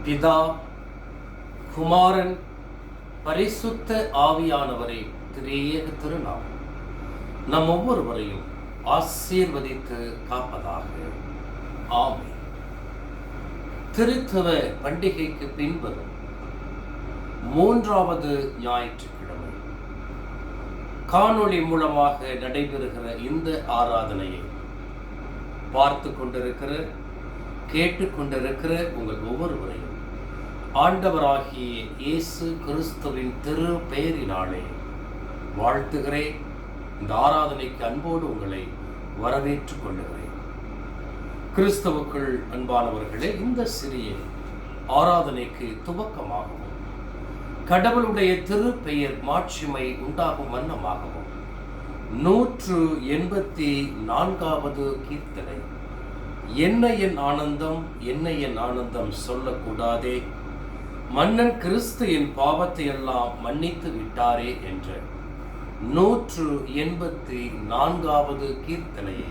பிதா, குமாரன், பரிசுத்த ஆவியானவரை திரியேக திருநாமம் நம் ஒவ்வொருவரையும் ஆசீர்வதித்து காப்பதாக. ஆமென். திருத்துவ பண்டிகைக்கு பின்வரும் 3வது ஞாயிற்றுக்கிழமை காணொளி மூலமாக நடைபெறுகிற இந்த ஆராதனையை பார்த்து கொண்டிருக்கிற, கேட்டுக்கொண்டிருக்கிற உங்கள் ஒவ்வொருவரையும் ஆண்டவராகிய இயேசு கிறிஸ்துவின் திரு பெயரினாலே வாழ்த்துகிறேன். இந்த ஆராதனைக்கு அன்போடு உங்களை வரவேற்றுக் கொள்ளுகிறேன். கிறிஸ்துவுக்குள் அன்பானவர்களே, இந்த சிறிய ஆராதனைக்கு துவக்கமாகவும் கடவுளுடைய திரு பெயர் மாட்சிமை உண்டாகும் வண்ணமாகவும் 184வது கீர்த்தனை, என்ன என் ஆனந்தம், என்ன என் ஆனந்தம் சொல்லக்கூடாதே, மன்னன் கிறிஸ்து என் பாவத்தை எல்லாம் மன்னித்து விட்டாரே என்ற 184வது கீர்த்தனையை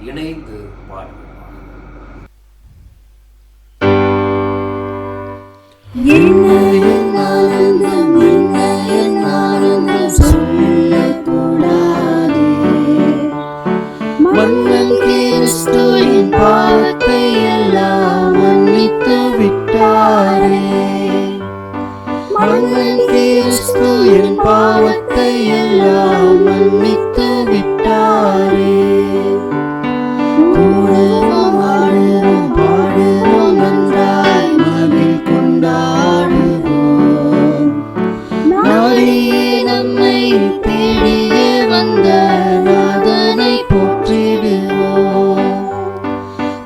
இணைந்து பாடுவோம். மன்னன் கிறிஸ்து என் பாவத்தை எல்லாம் மன்னித்து விட்டாரே, மன்னன் கிறிஸ்து என் பாவத்தை எல்லாம் மன்னித்து விட்டாரே. கூடுவோம், ஆடுவோம், பாடுவோம், நன்றாய் மகிழ் கொண்டாடுவோம். நாடியே நம்மை தேடியே வந்த நாதனை போற்றிடுவோம்.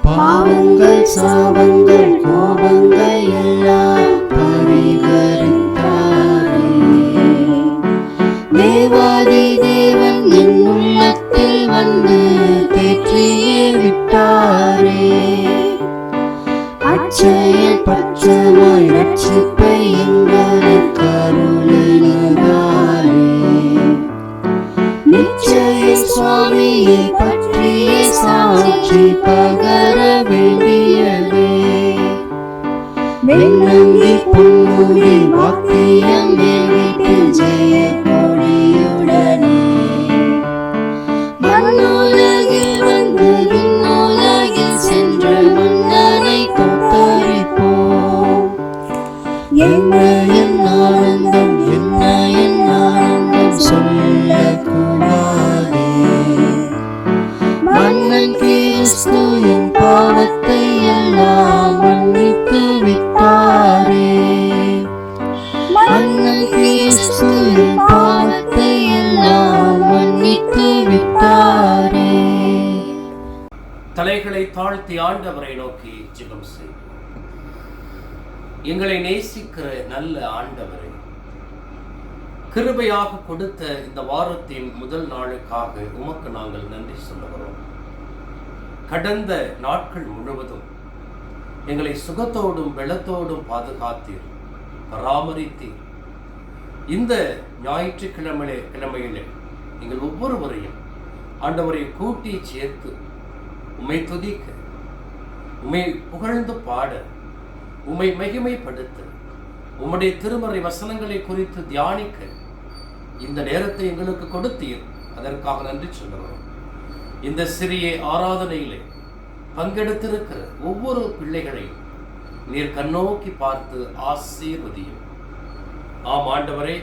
பாவங்கள், சாபங்கள், கோபங்கள் எல்லாம் பரிகரித்தாரே. தேவாதி தேவன் என் உள்ளத்தில் வந்து தேற்றியே விட்டாரே. அச்சய பட்சமாய் ரட்சிப்பை எங்களுக்கு அருளினாரே. நிச்சய சுவாமியை பற்றிய சாட்சி பகர வேண்டியதே. வெண்ணங்கி பொன்முடி வாத்தியம் வீட்டில் ஜெய கொடியுடனே. மண்ணுலகில் வந்து விண்ணுலகில் சென்ற மன்னனை தோத்தரிப்போம். என்ன என் ஆனந்தம், என்ன என் ஆனந்தம் சொல்லக்கூடாதே. மன்னன் கிறிஸ்து என் பாவத்தை எல்லாம் மன்னித்து விட்டாரே, மன்னன் கிறிஸ்து என் பாவத்தை எல்லாம் மன்னித்து விட்டாரே. தலைகளை தாழ்த்தி ஆண்டவரை நோக்கி ஜெபம் செய்வோம். எங்களை நேசிக்கிற நல்ல ஆண்டவரை, கிருபையாக கொடுத்த இந்த வாரத்தின் முதல் நாளுக்காக உமக்கு நாங்கள் நன்றி சொல்லுகிறோம். கடந்த நாட்கள் முழுவதும் எங்களை சுகத்தோடும் வெள்ளத்தோடும் பாதுகாத்தீர், பராமரித்தீர். இந்த ஞாயிற்றுக்கிழமையிலே நீங்கள் ஒவ்வொருவரையும் ஆண்டவரை கூட்டி சேர்த்து உம்மை துதிக்க, உம்மை புகழ்ந்து பாட, உம்மை மகிமைப்படுத்த, உம்முடைய திருமறை வசனங்களை குறித்து தியானிக்க இந்த நேரத்தை எங்களுக்கு கொடுத்தீர். அதற்காக நன்றி சொல்லுகிறோம். இந்த சிறிய ஆராதனையிலே பங்கெடுத்திருக்கிற ஒவ்வொரு பிள்ளைகளையும் நீர் கண்ணோக்கி பார்த்து ஆசீர்வதியும். ஆம் ஆண்டவரே,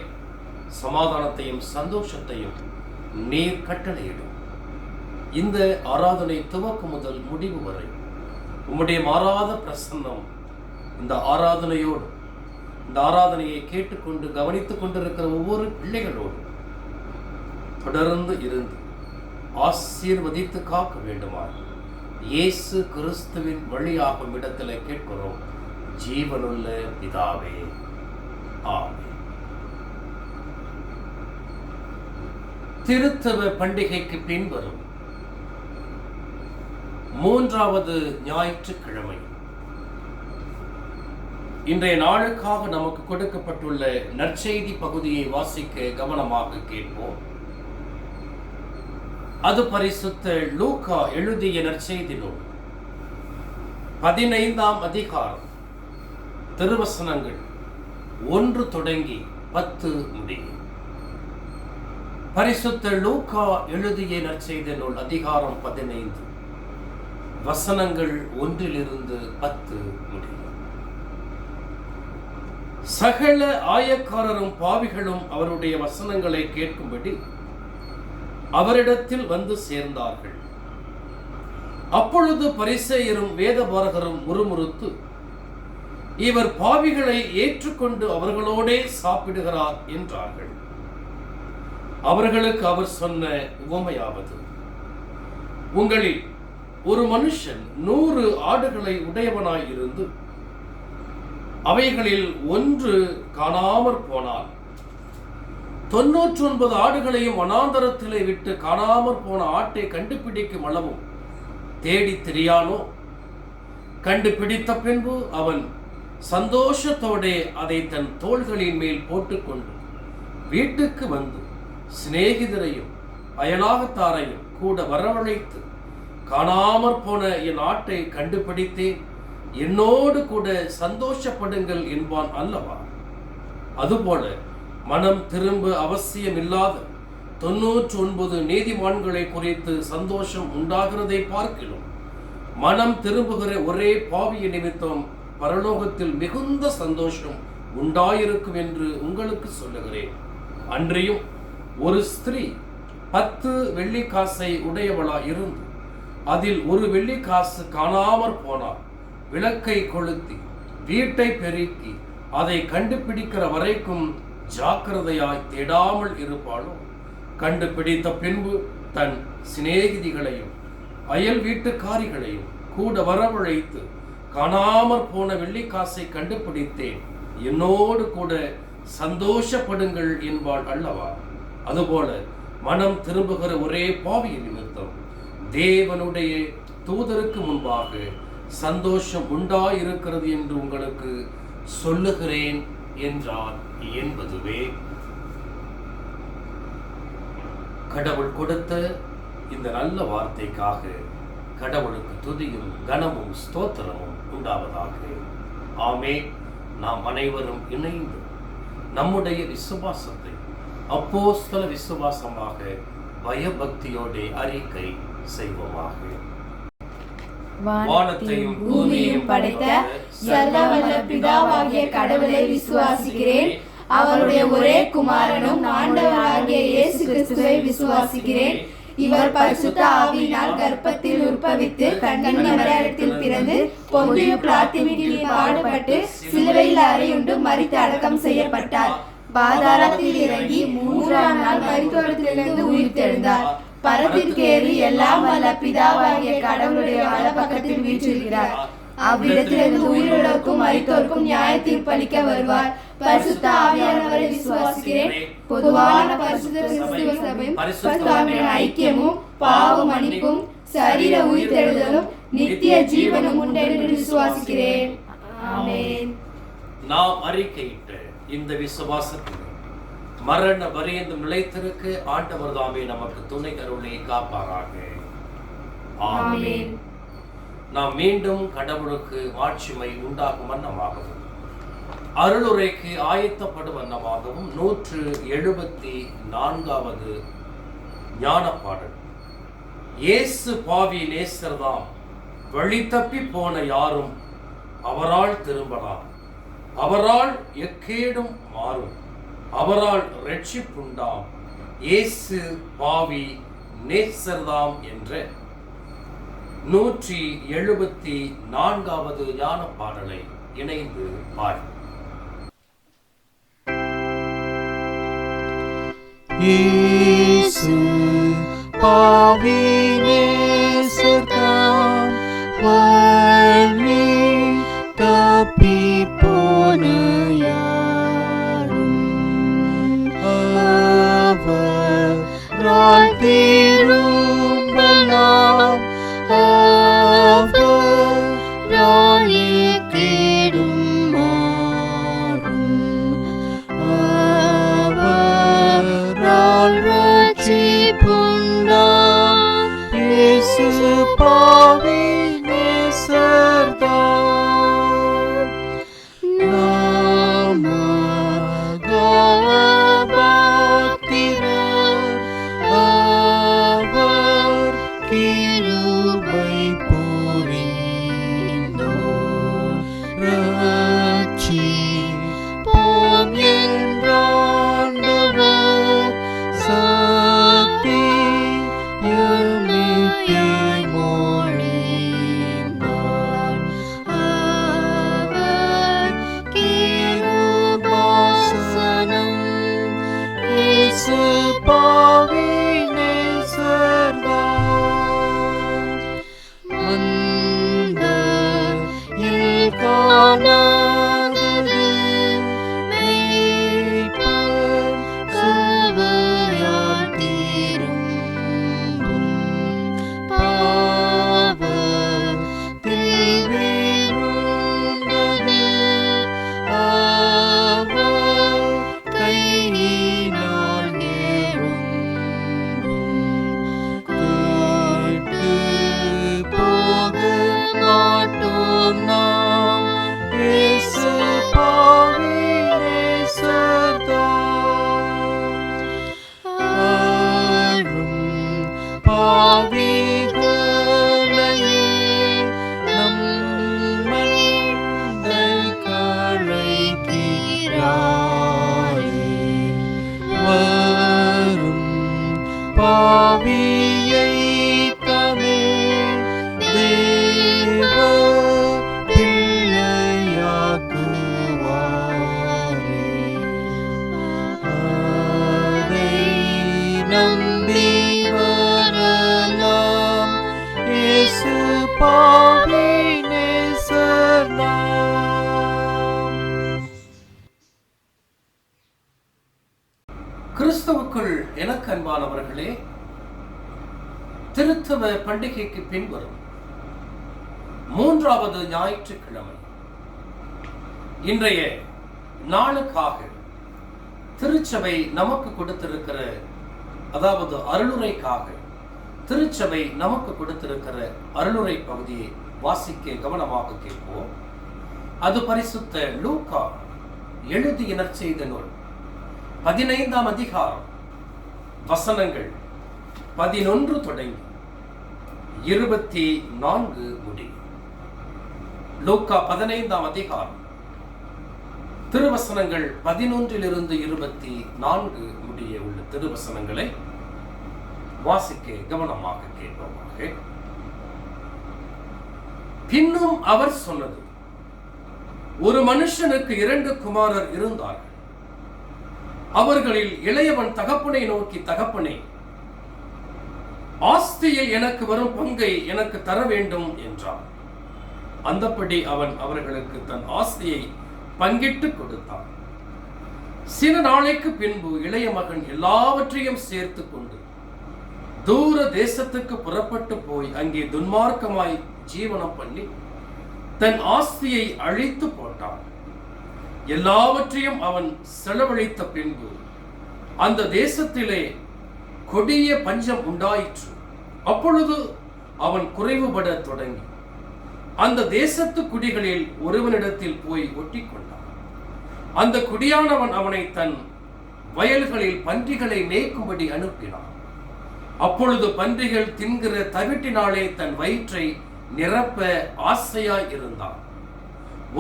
சமாதானத்தையும் சந்தோஷத்தையும் நீர் கட்டளையிடும். இந்த ஆராதனை துவக்கம் முதல் முடிவு வரை உம்முடைய மாறாத பிரசன்னம் இந்த ஆராதனையோடு, இந்த ஆராதனையை கேட்டுக்கொண்டு கவனித்துக் கொண்டிருக்கிற ஒவ்வொரு பிள்ளைகளோடு தொடர்ந்து இருந்து ஆசீர்வதித்து காக்க வேண்டுமாறு இயேசு கிறிஸ்துவின் வழியாகும் இடத்தில் கேட்கிறோம் ஜீவனுள்ள பிதாவே, ஆமென். திருத்துவ பண்டிகைக்கு பின்வரும் 3வது ஞாயிற்றுக்கிழமை இன்றைய நாளுக்காக நமக்கு கொடுக்கப்பட்டுள்ள நற்செய்தி பகுதியை வாசிக்க கவனமாக கேட்போம். அது பரிசுத்த லூக்கா எழுதிய நற்செய்தி நூல் 15ஆம் அதிகாரம் திருவசனங்கள் 1 தொடங்கி 10 முடியும். பரிசுத்த லூக்கா எழுதிய நற்செய்தி நூல் அதிகாரம் 15 வசனங்கள் 1 10 முடியும். சகல ஆயக்காரரும் பாவிகளும் அவருடைய வசனங்களை கேட்கும்படி அவரிடத்தில் வந்து சேர்ந்தார்கள். அப்பொழுது பரிசேயரும் வேதபாரகரும் முறுமுறுத்து, இவர் பாவிகளை ஏற்றுக்கொண்டு அவர்களோடே சாப்பிடுகிறார் என்றார்கள். அவர்களுக்கு அவர் சொன்ன உவமையாவது, உங்களில் ஒரு மனுஷன் 100 ஆடுகளை உடையவனாயிருந்து அவைகளில் ஒன்று காணாமற் போனால் 99 ஆடுகளையும் வனாந்தரத்திலே விட்டு காணாமற் போன ஆட்டை கண்டுபிடிக்கும் அளவும் தேடி திரியானோ? கண்டுபிடித்த பின்பு அவன் சந்தோஷத்தோடே அதை தன் தோள்களின் மேல் போட்டுக்கொண்டு வீட்டுக்கு வந்து சிநேகிதரையும் அயலாகத்தாரையும் கூட வரவழைத்து, காணாமற் போன என் ஆட்டை கண்டுபிடித்தேன், என்னோடு கூட சந்தோஷப்படுங்கள் என்பான் அல்லவா? அதுபோல மனம் திரும்ப அவசியமில்லாத 99 நீதிமான்களை குறித்து சந்தோஷம் உண்டாகிறதை பார்க்கிறோம். மனம் திரும்புகிற ஒரே பாவிய நிமித்தம் பரலோகத்தில் மிகுந்த சந்தோஷம் உண்டாயிருக்கும் என்று உங்களுக்கு சொல்லுகிறேன். அன்றியும் ஒரு ஸ்திரீ 10 வெள்ளிக்காசை உடையவளா இருந்து அதில் ஒரு வெள்ளிக்காசு காணாமற் போனார், விளக்கை கொளுத்தி வீட்டை பெருக்கி அதை கண்டுபிடிக்கிற வரைக்கும் ஜாக்கிரதையாய் தேடாமல் இருப்பாளோ? கண்டுபிடித்த பின்பு தன் சிநேகிதிகளையும் அயல் வீட்டுக்காரிகளையும் கூட வரவழைத்து, காணாமற் போன வெள்ளிக்காசை கண்டுபிடித்தேன், என்னோடு கூட சந்தோஷப்படுங்கள் என்பாள் அல்லவா? அதுபோல மனம் திரும்புகிற ஒரே பாவிய நிமித்தம் தேவனுடைய தூதருக்கு முன்பாக சந்தோஷம் உண்டாயிருக்கிறது என்று உங்களுக்கு சொல்லுகிறேன் என்றார் என்பதுவே. கடவுள் கொடுத்த இந்த நல்ல வார்த்தைக்காக கடவுளுக்கு துதியும் கனமும் ஸ்தோத்திரமும் உண்டாவதாக. ஆமே. நாம் அனைவரும் இணைந்து நம்முடைய விசுவாசத்தை அப்போஸ்தல விசுவாசமாக பயபக்தியோடு அறிக்கை செய்வோமாக. வானத்தையும் பூமியையும் படைத்த சர்வவல்ல பிதாவாகிய கடவுளை விசுவாசிக்கிறேன். அவருடைய ஒரே குமாரனும் ஆண்டவராகிய இயேசு கிறிஸ்துவை விசுவாசிக்கிறேன். இவர் பரிசுத்த ஆவியினால் கர்ப்பத்தில் உற்பவித்து கன்னிமரியாத்தில் பிறந்து பொந்திய பிலாத்தியின் கீழ் பாடுபட்டு சிலுவையில் அறையுண்டு மரித்து அடக்கம் செய்யப்பட்டார். பாதாளத்தில் இறங்கி 3ஆம் நாள் மரித்தோரிலிருந்து உயிர்த்தெழுந்தார். பரத்திற்கேறி எல்லாம் வல்ல பிதாவாகிய கடவுளுடைய வலப்பக்கத்தில் வீற்றிருக்கிறார். அவ்விடத்திலிருந்து உயிரோருக்கும் மரித்தோருக்கும் நியாய தீர்ப்பளிக்க வருவார். பரிசுத்த ஆவியானவரை விசுவாசிக்கிறேன். பொதுவான பரிசுத்த கிறிஸ்துவ சபையும் பரிசுத்த ஆவியின் ஐக்கியமும் பாவ மன்னிப்பும் சரீர உயிர்த்தெழுதலும் நித்திய ஜீவனும் உண்டு என்று விசுவாசிக்கிறேன். ஆமென். நாம் அறிக்கையிட்ட இந்த விசுவாசத்தில் மரண பரியந்தம் நிலைத்திருக்க ஆண்டவர் தாமே நமக்கு துணை அருளை காப்பாராக. ஆமென். நாம் மீண்டும் கடவுளுக்கு மாட்சிமை உண்டாகும் வண்ணமாகவும் அருளுரைக்கு ஆயத்தப்படும் வண்ணமாகவும் 174வது ஞானப்பாடல். இயேசு பாவி நேசர்தாம், வழி தப்பி போன யாரும் அவரால் திரும்பலாம், அவரால் எக்கேடும் மாறும், அவரால் ரட்சிப்புண்டாம், இயேசு பாவி நேசர்தாம் என்ற 174வது ஞான பாடலை இணைந்து பாடு. இயேசு பாவி நேசர்தாம், வழி தப்பி போன யாரும் அவரால் திரும்பலாம், அவரால் எக்கேடும் மாறும், அவரால் ரட்சிப்புண்டாம், இயேசு பாவி நேசர்தாம். பாவிகளையே நம்மண்டை கழைக்கிறாரே. வரும் பாவியை தாமே தேவ பிள்ளையாக்குவாரே. அதை நம்பி வரலாம் இயேசு பாவி நேசர் நாம். கிறிஸ்துவுக்குள் எனக்கு அன்பானவர்களே, திருத்துவ பண்டிகைக்கு பின்வரும் 3வது ஞாயிற்றுக்கிழமை இன்றைய நாளுக்காக திருச்சபை நமக்கு கொடுத்திருக்கிற, அதாவது அருளுரைக்காக திருச்சபை நமக்கு கொடுத்திருக்கிற அருளுரை பகுதியை வாசிக்க கவனமாக கேட்போம். அது பரிசுத்த லூக்கா எழுதிய நற்செய்தி நூல் 15ஆம் அதிகாரம் வசனங்கள் 11 தொடங்கி 24 முடியும். லூக்கா 15ஆம் அதிகாரம் திருவசனங்கள் 11 24 முடிய உள்ள திருவசனங்களை வாசிக்க கவனமாக கேட்போமாக. பின்னும் அவர் சொன்னது, ஒரு மனுஷனுக்கு 2 குமாரர் இருந்தார்கள். அவர்களில் இளையவன் தகப்பனை நோக்கி, தகப்பனே, ஆஸ்தியில் எனக்கு வரும் பங்கை எனக்கு தர வேண்டும் என்றான். அந்தப்படி அவன் அவர்களுக்கு தன் ஆஸ்தியை பங்கிட்டு கொடுத்தான். சில நாளைக்கு பின்பு இளைய மகன் எல்லாவற்றையும் சேர்த்து கொண்டு தூர தேசத்துக்கு புறப்பட்டு போய் அங்கே துன்மார்க்கமாய் ஜீவனம் பண்ணி தன் ஆஸ்தியை அழித்து போட்டான். எல்லாவற்றையும் அவன் செலவழித்த பின்பு அந்த தேசத்திலே கொடிய பஞ்சம் உண்டாயிற்று. அப்பொழுது அவன் குறைவுபட தொடங்கி அந்த தேசத்து குடிகளில் ஒருவனிடத்தில் போய் ஒட்டி கொண்டான். அந்த குடியானவன் அவனை தன் வயல்களில் பன்றிகளை மேய்க்கும்படி அனுப்பினான். அப்பொழுது பன்றிகள் தின்கிற தவிட்டினாலே தன் வயிற்றை நிரப்ப ஆசையாய் இருந்தான்.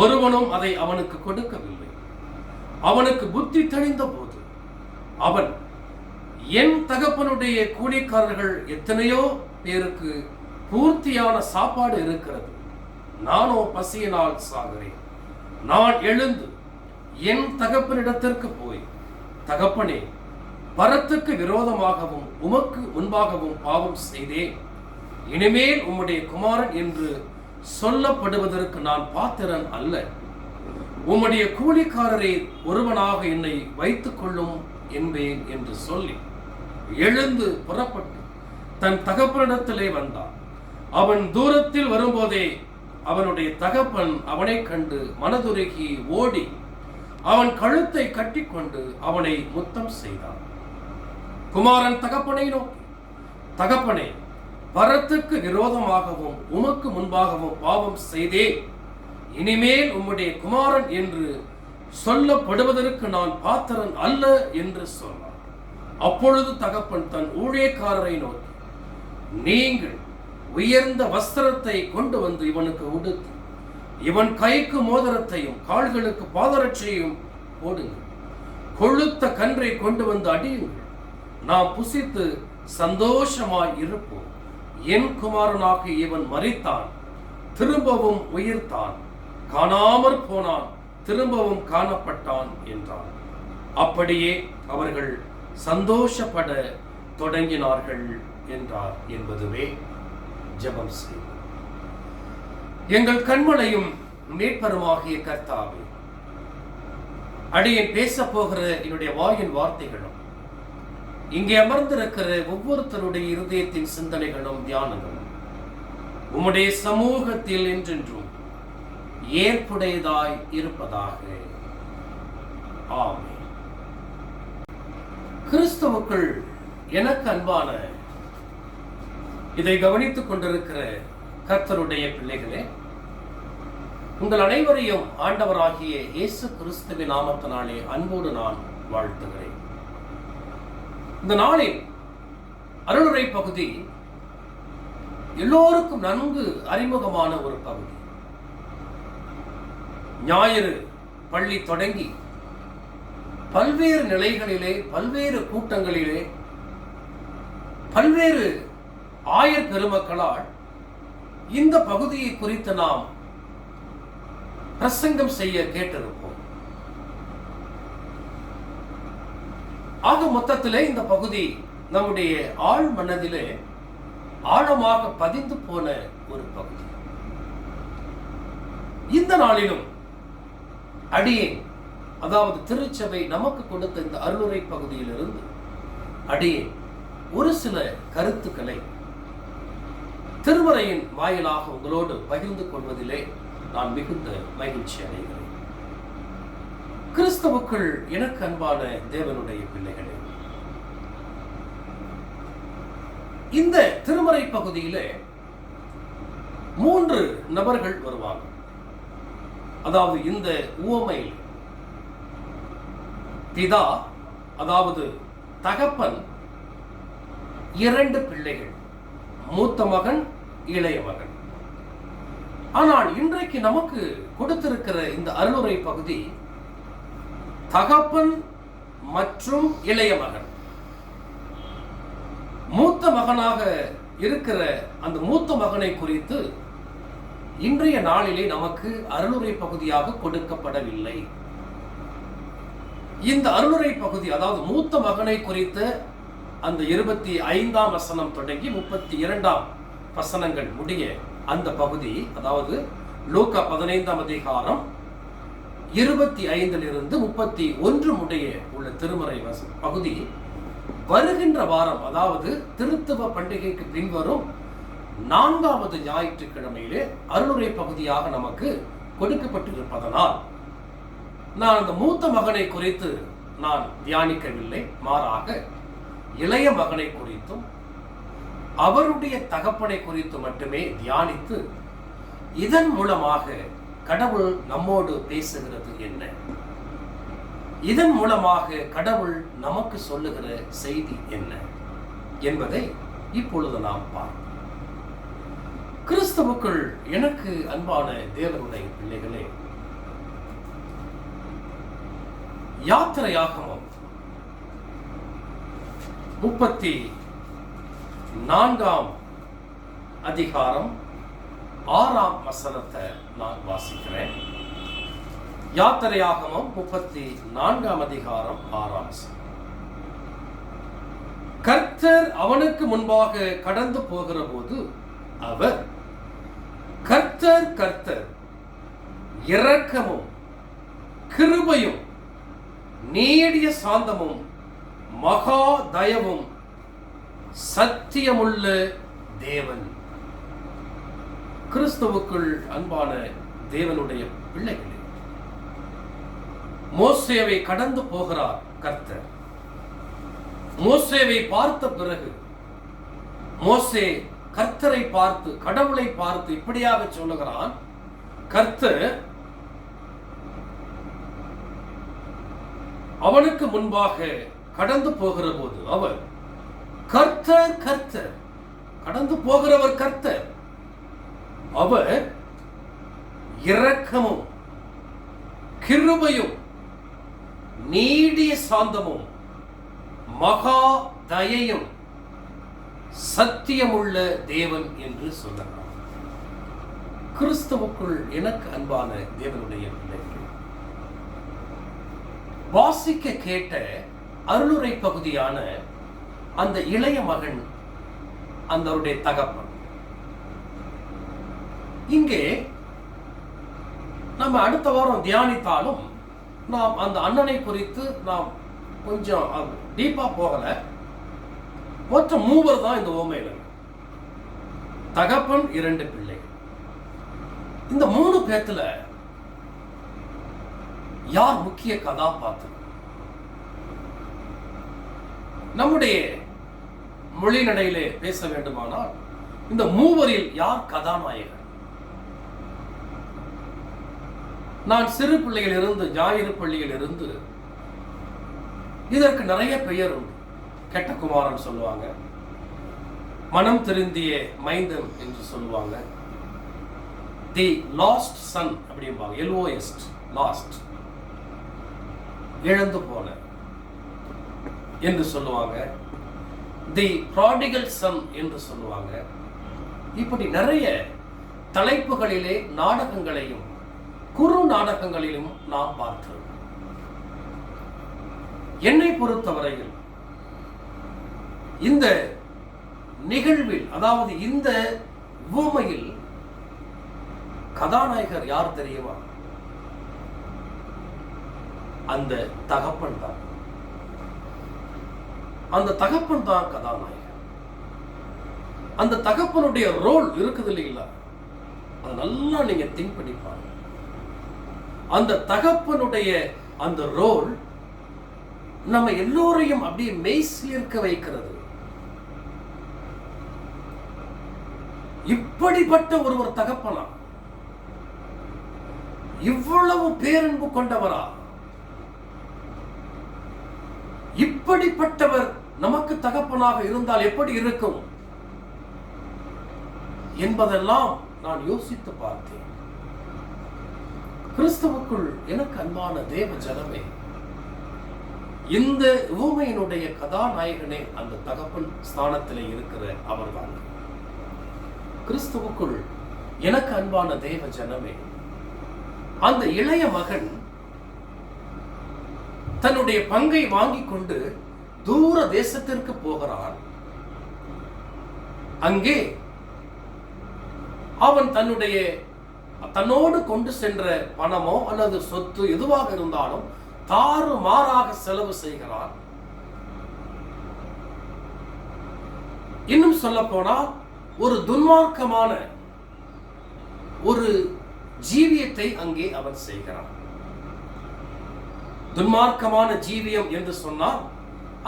ஒருவனும் அதை அவனுக்கு கொடுக்கவில்லை. அவனுக்கு புத்தி தெளிந்த போது அவன், என் தகப்பனுடைய கூலிக்காரர்கள் எத்தனையோ பேருக்கு பூர்த்தியான சாப்பாடு இருக்கிறது, நானோ பசியினால் சாகிறேன். நான் எழுந்து என் தகப்பனிடத்திற்கு போய், தகப்பனே, பரத்துக்கு விரோதமாகவும் உமக்கு முன்பாகவும் பாவம் செய்தேன். இனிமேல் உம்முடைய குமாரன் என்று சொல்லப்படுவதற்கு நான் பாத்திரன் அல்ல. உம்முடைய கூலிக்காரரை ஒருவனாக என்னை வைத்துக் கொள்ளும் என்பேன் என்று சொல்லி எழுந்து புறப்பட்டு தன் தகப்பனிடத்திலே வந்தான். அவன் தூரத்தில் வரும்போதே அவனுடைய தகப்பன் அவனை கண்டு மனதுருகி ஓடி அவன் கழுத்தை கட்டிக்கொண்டு அவனை முத்தம் செய்தான். குமாரன் தகப்பனை நோக்கி, தகப்பனே, பரத்துக்கு விரோதமாகவும் உமக்கு முன்பாகவும் பாவம் செய்தேன். இனிமேல் உம்முடைய குமாரன் என்று சொல்லப்படுவதற்கு நான் பாத்திரன் அல்ல என்று சொன்னான். அப்பொழுது தகப்பன் தன் ஊழியக்காரரை நோக்கி, நீங்கள் உயர்ந்த வஸ்திரத்தை கொண்டு வந்து இவனுக்கு உடுத்து, இவன் கைக்கு மோதிரத்தையும் கால்களுக்கு பாதரட்சையும் போடுங்கள். கொழுத்த கன்றை கொண்டு வந்து அடியுங்கள். நாம் புசித்து சந்தோஷமாய் இருப்போம். என் குமாரனாக இவன் மரித்தான், திரும்பவும் உயிர்த்தான், காணாமற் போனான், திரும்பவும் காணப்பட்டான் என்றான். அப்படியே அவர்கள் சந்தோஷப்பட தொடங்கினார்கள் என்றார் என்பதுவே ஜெபம் செய்வோம். எங்கள் கண்மலையும் மீட்பருமாகிய கர்த்தாவே, அடியேன் பேச போகிற என்னுடைய வாயின் வார்த்தைகளும் இங்கே அமர்ந்திருக்கிற ஒவ்வொருத்தருடைய இருதயத்தின் சிந்தனைகளும் தியானங்களும் உம்முடைய சமூகத்தில் என்றென்றும் ஏற்புடையதாய் இருப்பதாக. ஆமென். கிறிஸ்துவுக்குள் எனக்கு அன்பான இதை கவனித்துக் கொண்டிருக்கிற கர்த்தருடைய பிள்ளைகளே, உங்கள் அனைவரையும் ஆண்டவராகிய இயேசு கிறிஸ்துவின் நாமத்தினாலே அன்போடு நான் வாழ்த்துகிறேன். இந்த நாளில் அருளுரை பகுதி எல்லோருக்கும் நன்கு அறிமுகமான ஒரு பகுதி. ஞாயிறு பள்ளி தொடங்கி பல்வேறு நிலைகளிலே, பல்வேறு கூட்டங்களிலே, பல்வேறு ஆயர் பெருமக்களால் இந்த பகுதியை குறித்து நாம் பிரசங்கம் செய்ய கேட்டிருப்போம். ஆக மொத்தத்திலே இந்த பகுதி நம்முடைய ஆழ் மனதிலே ஆழமாக பதிந்து போன ஒரு பகுதி. இந்த நாளிலும் அடியேன், அதாவது திருச்சபை நமக்கு கொடுத்த இந்த அருளுரை பகுதியிலிருந்து அடியேன் ஒரு சில கருத்துக்களை திருமறையின் வாயிலாக உங்களோடு பகிர்ந்து கொள்வதிலே நான் மிகுந்த மகிழ்ச்சி அடைகிறேன். கிறிஸ்துவுக்குள் எனக்கு அன்பான தேவனுடைய பிள்ளைகளே, இந்த திருமறை பகுதியிலே 3 நபர்கள் வருவாங்க. அதாவது இந்த உவமையில் பிதா, அதாவது தகப்பன், 2 பிள்ளைகள், மூத்த மகன், இளைய மகன். ஆனால் இன்றைக்கு நமக்கு கொடுத்திருக்கிற இந்த அருளுரை பகுதி தகப்பன் மற்றும் இளைய மகன். மூத்த மகனாக இருக்கிற அந்த மூத்த மகனை குறித்து இன்றைய நாளிலே நமக்கு அருளுரை பகுதியாக கொடுக்கப்படவில்லை. இந்த அருளுரை பகுதி, அதாவது மூத்த மகனை குறித்த அந்த 25ஆம் வசனம் தொடங்கி 32ஆம் வசனங்கள் முடிய அந்த பகுதி, அதாவது லூக்கா 15ஆம் அதிகாரம் 25 31 முடிய உள்ள திருமறை பகுதி வருகின்ற வாரம், அதாவது திருத்துவ பண்டிகைக்கு பின்வரும் 4வது ஞாயிற்றுக்கிழமையிலே அருளுரை பகுதியாக நமக்கு கொடுக்கப்பட்டிருப்பதனால் நான் அந்த மூத்த மகனை குறித்து நான் தியானிக்கவில்லை. மாறாக இளைய மகனை குறித்தும் அவருடைய தகப்பனை குறித்து மட்டுமே தியானித்து, இதன் மூலமாக கடவுள் நம்மோடு பேசுகிறது என்ன, இதன் மூலமாக கடவுள் நமக்கு சொல்லுகிற செய்தி என்ன என்பதை இப்பொழுது நாம் பார்ப்போம். கிறிஸ்துவுக்குள் எனக்கு அன்பான தேவனுடைய பிள்ளைகளே, யாத்திரையாகமம் 34ஆம் அதிகாரம் 6ஆம் வசனத்தை நான் வாசிக்கிறேன். யாத்திரையாகமம் 34ஆம் அதிகாரம் 6ஆம் வசனம். கர்த்தர் அவனுக்கு முன்பாக கடந்து போகிற போது அவர், கர்த்தர் கர்த்தர் இரக்கமும் கிருபையும் நீடிய சாந்தமும் மகா தயவும் சத்தியமுள்ள தேவன். கிறிஸ்துவுக்குள் அன்பான தேவனுடைய பிள்ளைகளே, மோசேவை கடந்து போகிறார் கர்த்தர். மோசேவை பார்த்த பிறகு மோசே கர்த்தரை பார்த்து, கடவுளை பார்த்து இப்படியாக சொல்லுகிறான், கர்த்தர் அவனுக்கு முன்பாக கடந்து போகிற போது அவர், கர்த்தர் கர்த்தர், கடந்து போகிறவர் கர்த்தர், அவர் இரக்கமும் கிருபையும் நீடிய சாந்தமும் மகா தயையும் சத்தியமுள்ள தேவன் என்று சொல்லுகிறார். கிறிஸ்துவுக்குள் எனக்கு அன்பான தேவனுடைய பிள்ளைகள், வாசிக்க கேட்ட அருளுரை பகுதியான அந்த இளைய மகன், அந்த தகப்பன், இங்கே நம்ம அடுத்த வாரம் தியானித்தாலும் நாம் அந்த அண்ணனை குறித்து நாம் கொஞ்சம் டீப்பா போகல. மொத்த 3 தான் இந்த ஓமையில. தகப்பன், 2 பிள்ளைகள். இந்த 3 பேத்துல யார் முக்கிய கதாபாத்திரம்? நம்முடைய மொழி நடையிலே பேச வேண்டுமானால் இந்த 3வரில் யார் கதாநாயகன்? நான் சிறு பிள்ளையில் இருந்து, ஞாயிறு பள்ளியில் இருந்து இதற்கு நிறைய பெயர் உண்டு. கெட்ட குமாரன் சொல்லுவாங்க, மனம் திருந்திய மைந்தன் என்று சொல்லுவாங்க. தி லாஸ்ட் சன் அப்படிம்பாங்க. LOST, லாஸ்ட், இழந்து போன என்று சொல்லுவாங்க. தி ப்ராடிகல் சன் என்று சொல்லுவாங்க. இப்படி நிறைய தலைப்புகளிலே நாடகங்களையும் குறு நாடகங்களிலும் நாம் பார்த்தோம். என்னை பொறுத்தவரையில் இந்த நிகழ்வில், அதாவது இந்த உவமையில் கதாநாயகர் யார் தெரியுமா? அந்த தகப்பன் தான். அந்த தகப்பன் தான் கதாநாயகர். அந்த தகப்பனுடைய ரோல் இருக்குது இல்லைங்களா? அதை நல்லா நீங்க திங்க் பண்ணி பாருங்க. அந்த தகப்பனுடைய அந்த ரோல் நம்ம எல்லோரையும் அப்படியே மெய்சிலிர்க்க வைக்கிறது. இப்படிப்பட்ட ஒருவர் தகப்பனா, இவ்வளவு பேரன்பு கொண்டவரா, இப்படிப்பட்டவர் நமக்கு தகப்பனாக இருந்தால் எப்படி இருக்கும் என்பதெல்லாம் நான் யோசித்து பார்த்தேன். கிறிஸ்துவுக்குள் எனக்கு அன்பான தேவ ஜனமே, இந்த உவமையினுடைய கதாநாயகனே அந்த தகப்பன் ஸ்தானத்திலே இருக்கிற அவர்தான். கிறிஸ்துவுக்குள் எனக்கு அன்பான தேவ ஜனமே, அந்த இளைய மகன் தன்னுடைய பங்கை வாங்கிக் கொண்டு தூர தேசத்திற்கு போகிறான். அங்கே அவன் தன்னோடு கொண்டு சென்ற பணமோ அல்லது சொத்து எதுவாக இருந்தாலும் தாறுமாறாக செலவு செய்கிறான். இன்னும் சொல்ல போனால் ஒரு துன்மார்க்கமான ஒரு ஜீவியத்தை அங்கே அவன் செய்கிறான். துன்மார்க்கமான ஜீவியம் என்று சொன்னால்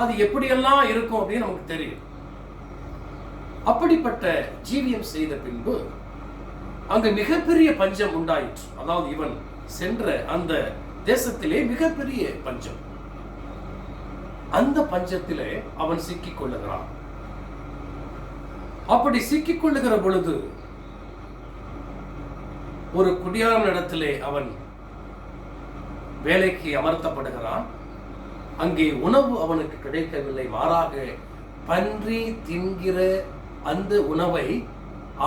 அது எப்படியெல்லாம் இருக்கும் அப்படின்னு நமக்கு தெரியும். அப்படிப்பட்ட ஜீவியம் செய்த பின்பு அங்கு மிகப்பெரிய பஞ்சம் உண்டாயிற்று. அதாவது இவன் சென்ற அந்த தேசத்திலே மிகப்பெரிய பஞ்சம். அந்த பஞ்சத்திலே அவன் சிக்கிக் கொள்ளுகிறான். அப்படி சிக்கிக் கொள்ளுகிற பொழுது ஒரு குடியாரனிடத்திலே அவன் வேலைக்கு அமர்த்தப்படுகிறான். அங்கே உணவு அவனுக்கு கிடைக்கவில்லை. மாறாக பன்றி தின்கிற அந்த உணவை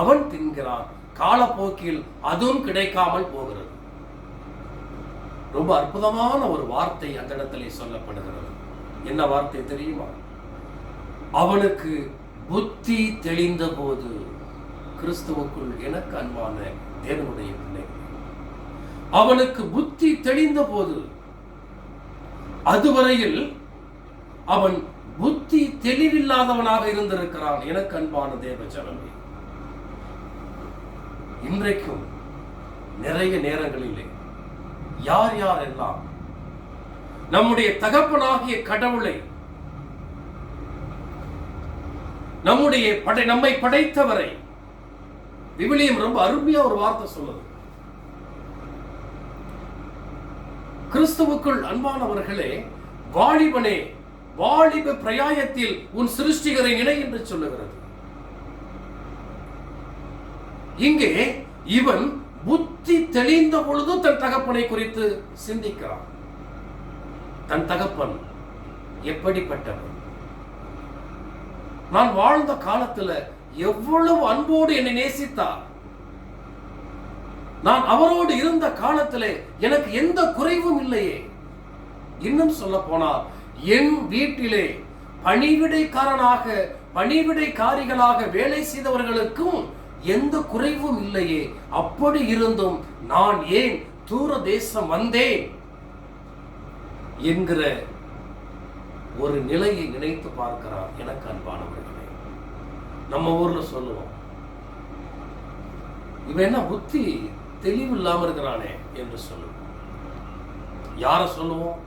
அவன் தின்கிறான். காலப்போக்கில் அதுவும் கிடைக்காமல் போகிறது. ரொம்ப அற்புதமான ஒரு வார்த்தை அந்த இடத்திலே சொல்லப்படுகிறது. என்ன வார்த்தை தெரியுமா? அவனுக்கு புத்தி தெளிந்த போது. கிறிஸ்துவுக்குள் எனக்கு அன்பான தேவனுடைய பிள்ளை, அவனுக்கு புத்தி தெளிந்த போது, அதுவரையில் அவன் புத்தி தெளிவில்லாதவனாக இருந்திருக்கிறான். எனக்கு அன்பான தேவ ஜனமே, இன்றைக்கும் நிறைய நேரங்களிலே யார் யாரெல்லாம் நம்முடைய தகப்பனாகிய கடவுளை, நம்மை படைத்தவரை, விவிலியம் ரொம்ப அருமையா ஒரு வார்த்தை சொல்லுது. கிறிஸ்துவுக்குள் அன்பானவர்களே, வாலிபனே, வாலிப பிரயாயத்தில் உன் சிருஷ்டிகரை நினை என்று சொல்லுகிறது. இங்கே இவன் புத்தி தெளிந்த பொழுது தன் தகப்பனை குறித்து சிந்திக்கிறான். தன் தகப்பன் எப்படிப்பட்டவன், நான் வாழ்ந்த காலத்துல எவ்வளவு அன்போடு என்னை நேசித்தார், நான் அவரோடு இருந்த காலத்திலே எனக்கு எந்த குறைவும் இல்லையே. இன்னும் சொல்ல போனால் என் வீட்டிலே பணிவிடைக்காரனாக, பணிவிடைக்காரிகளாக வேலை செய்தவர்களுக்கும் எந்த குறைவும் இல்லையே. அப்படி இருந்தும் நான் ஏன் தூர தேசம் வந்தேன் என்கிற ஒரு நிலையை நினைத்து பார்க்கிறார். எனக்கு அன்பானவர்களே, நம்ம ஊர்ல சொல்லுவோம், இவன் என்ன புத்தி தெளிவு இல்லாம இருக்கிறானே என்று சொல்லுவோம். யார சொல்லுவோம்?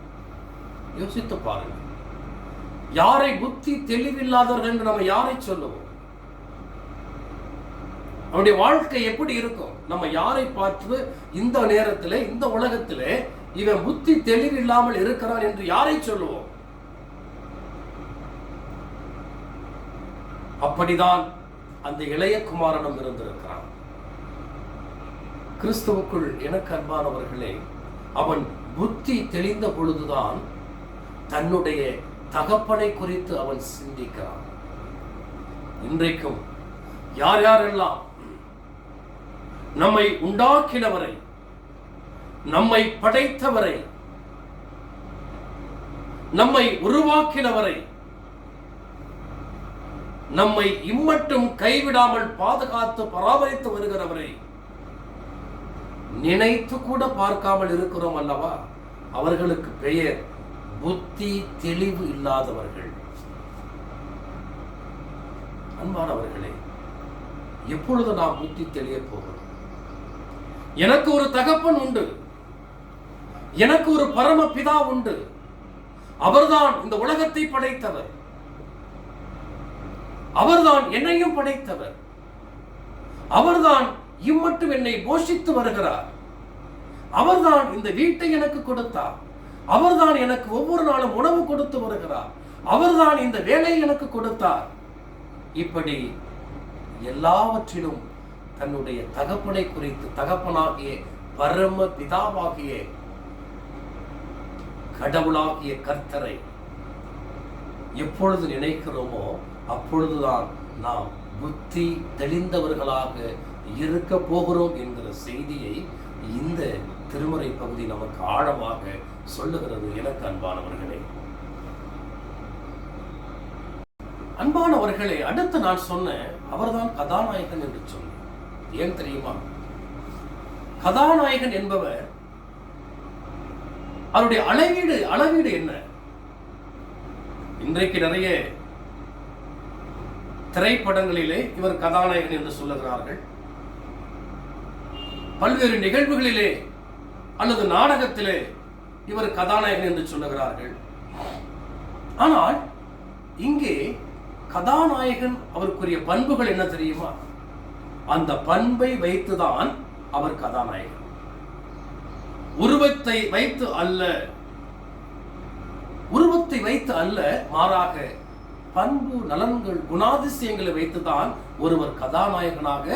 யோசித்து பாருங்க. யாரை புத்தி தெளிவில்லாதவர்கள் என்று நம்ம யாரை சொல்லுவோம்? அவனுடைய வாழ்க்கை எப்படி இருக்கும்? நம்ம யாரை பார்த்து இந்த நேரத்திலே, இந்த உலகத்திலே இவன் புத்தி தெளிவில்லாமல் இருக்கிறான் என்று யாரை சொல்லுவோம்? அப்படிதான் அந்த இளைய குமாரனும் இருந்திருக்கிறான். கிறிஸ்துவுக்குள் எனக்கு அன்பானவர்களே, அவன் புத்தி தெளிந்த பொழுதுதான் தன்னுடைய தகப்பனை குறித்து அவன் சிந்திக்கிறான். இன்றைக்கும் யார் யாரெல்லாம் நம்மை உண்டாக்கினவரை, நம்மை படைத்தவரை, நம்மை உருவாக்கினவரை, நம்மை இம்மட்டும் கைவிடாமல் பாதுகாத்து பராமரித்து வருகிறவரை நினைத்து கூட பார்க்காமல் இருக்கிறோம் அல்லவா, அவர்களுக்கு பெயர் புத்தி தெளிவு இல்லாதவர்கள். அன்பானவர்களே, எப்பொழுது நாம் புத்தி தெளிய போகிறோம்? எனக்கு ஒரு தகப்பன் உண்டு, எனக்கு ஒரு பரம பிதா உண்டு. அவர்தான் இந்த உலகத்தை படைத்தவர், அவர்தான் என்னையும் படைத்தவர், அவர்தான் இம்மட்டும் என்னை போஷித்து வருகிறார், அவர்தான் இந்த வீட்டை எனக்கு கொடுத்தார், அவர்தான் எனக்கு ஒவ்வொரு நாளும் உணவு கொடுத்து வருகிறார், அவர்தான் இந்த வேலையை எனக்கு கொடுத்தார். இப்படி எல்லாவற்றிலும் தன்னுடைய தகப்பனை குறித்து, தகப்பனாகிய பரம பிதாவாகிய கடவுளாகிய கர்த்தரை எப்பொழுது நினைக்கிறோமோ அப்பொழுதுதான் நாம் புத்தி தெளிந்தவர்களாக இருக்க போகிறோம் என்கிற செய்தியை இந்த திருமறை பகுதி நமக்கு ஆழமாக சொல்லுகிறது. எனக்கு அன்பானவர்களே, அன்பானவர்களே, அடுத்து நான் சொன்னேன் அவர்தான் கதாநாயகன் என்று சொன்னேன். ஏன் தெரியுமா? கதாநாயகன் என்பவர் அவருடைய அளவீடு என்ன? இன்றைக்கு நிறைய திரைப்படங்களிலே இவர் கதாநாயகன் என்று சொல்லுகிறார்கள், பல்வேறு நிகழ்வுகளிலே அல்லது நாடகத்திலே இவர் கதாநாயகன் என்று சொல்லுகிறார்கள். ஆனால் இங்கே கதாநாயகன் அவருக்குரிய பண்புகள் என்ன தெரியுமா? அந்த பண்பை வைத்துதான் அவர் கதாநாயகன். உருவத்தை வைத்து அல்ல, மாறாக பண்பு, நலன்கள், குணாதிசயங்களை வைத்துதான் ஒருவர் கதாநாயகனாக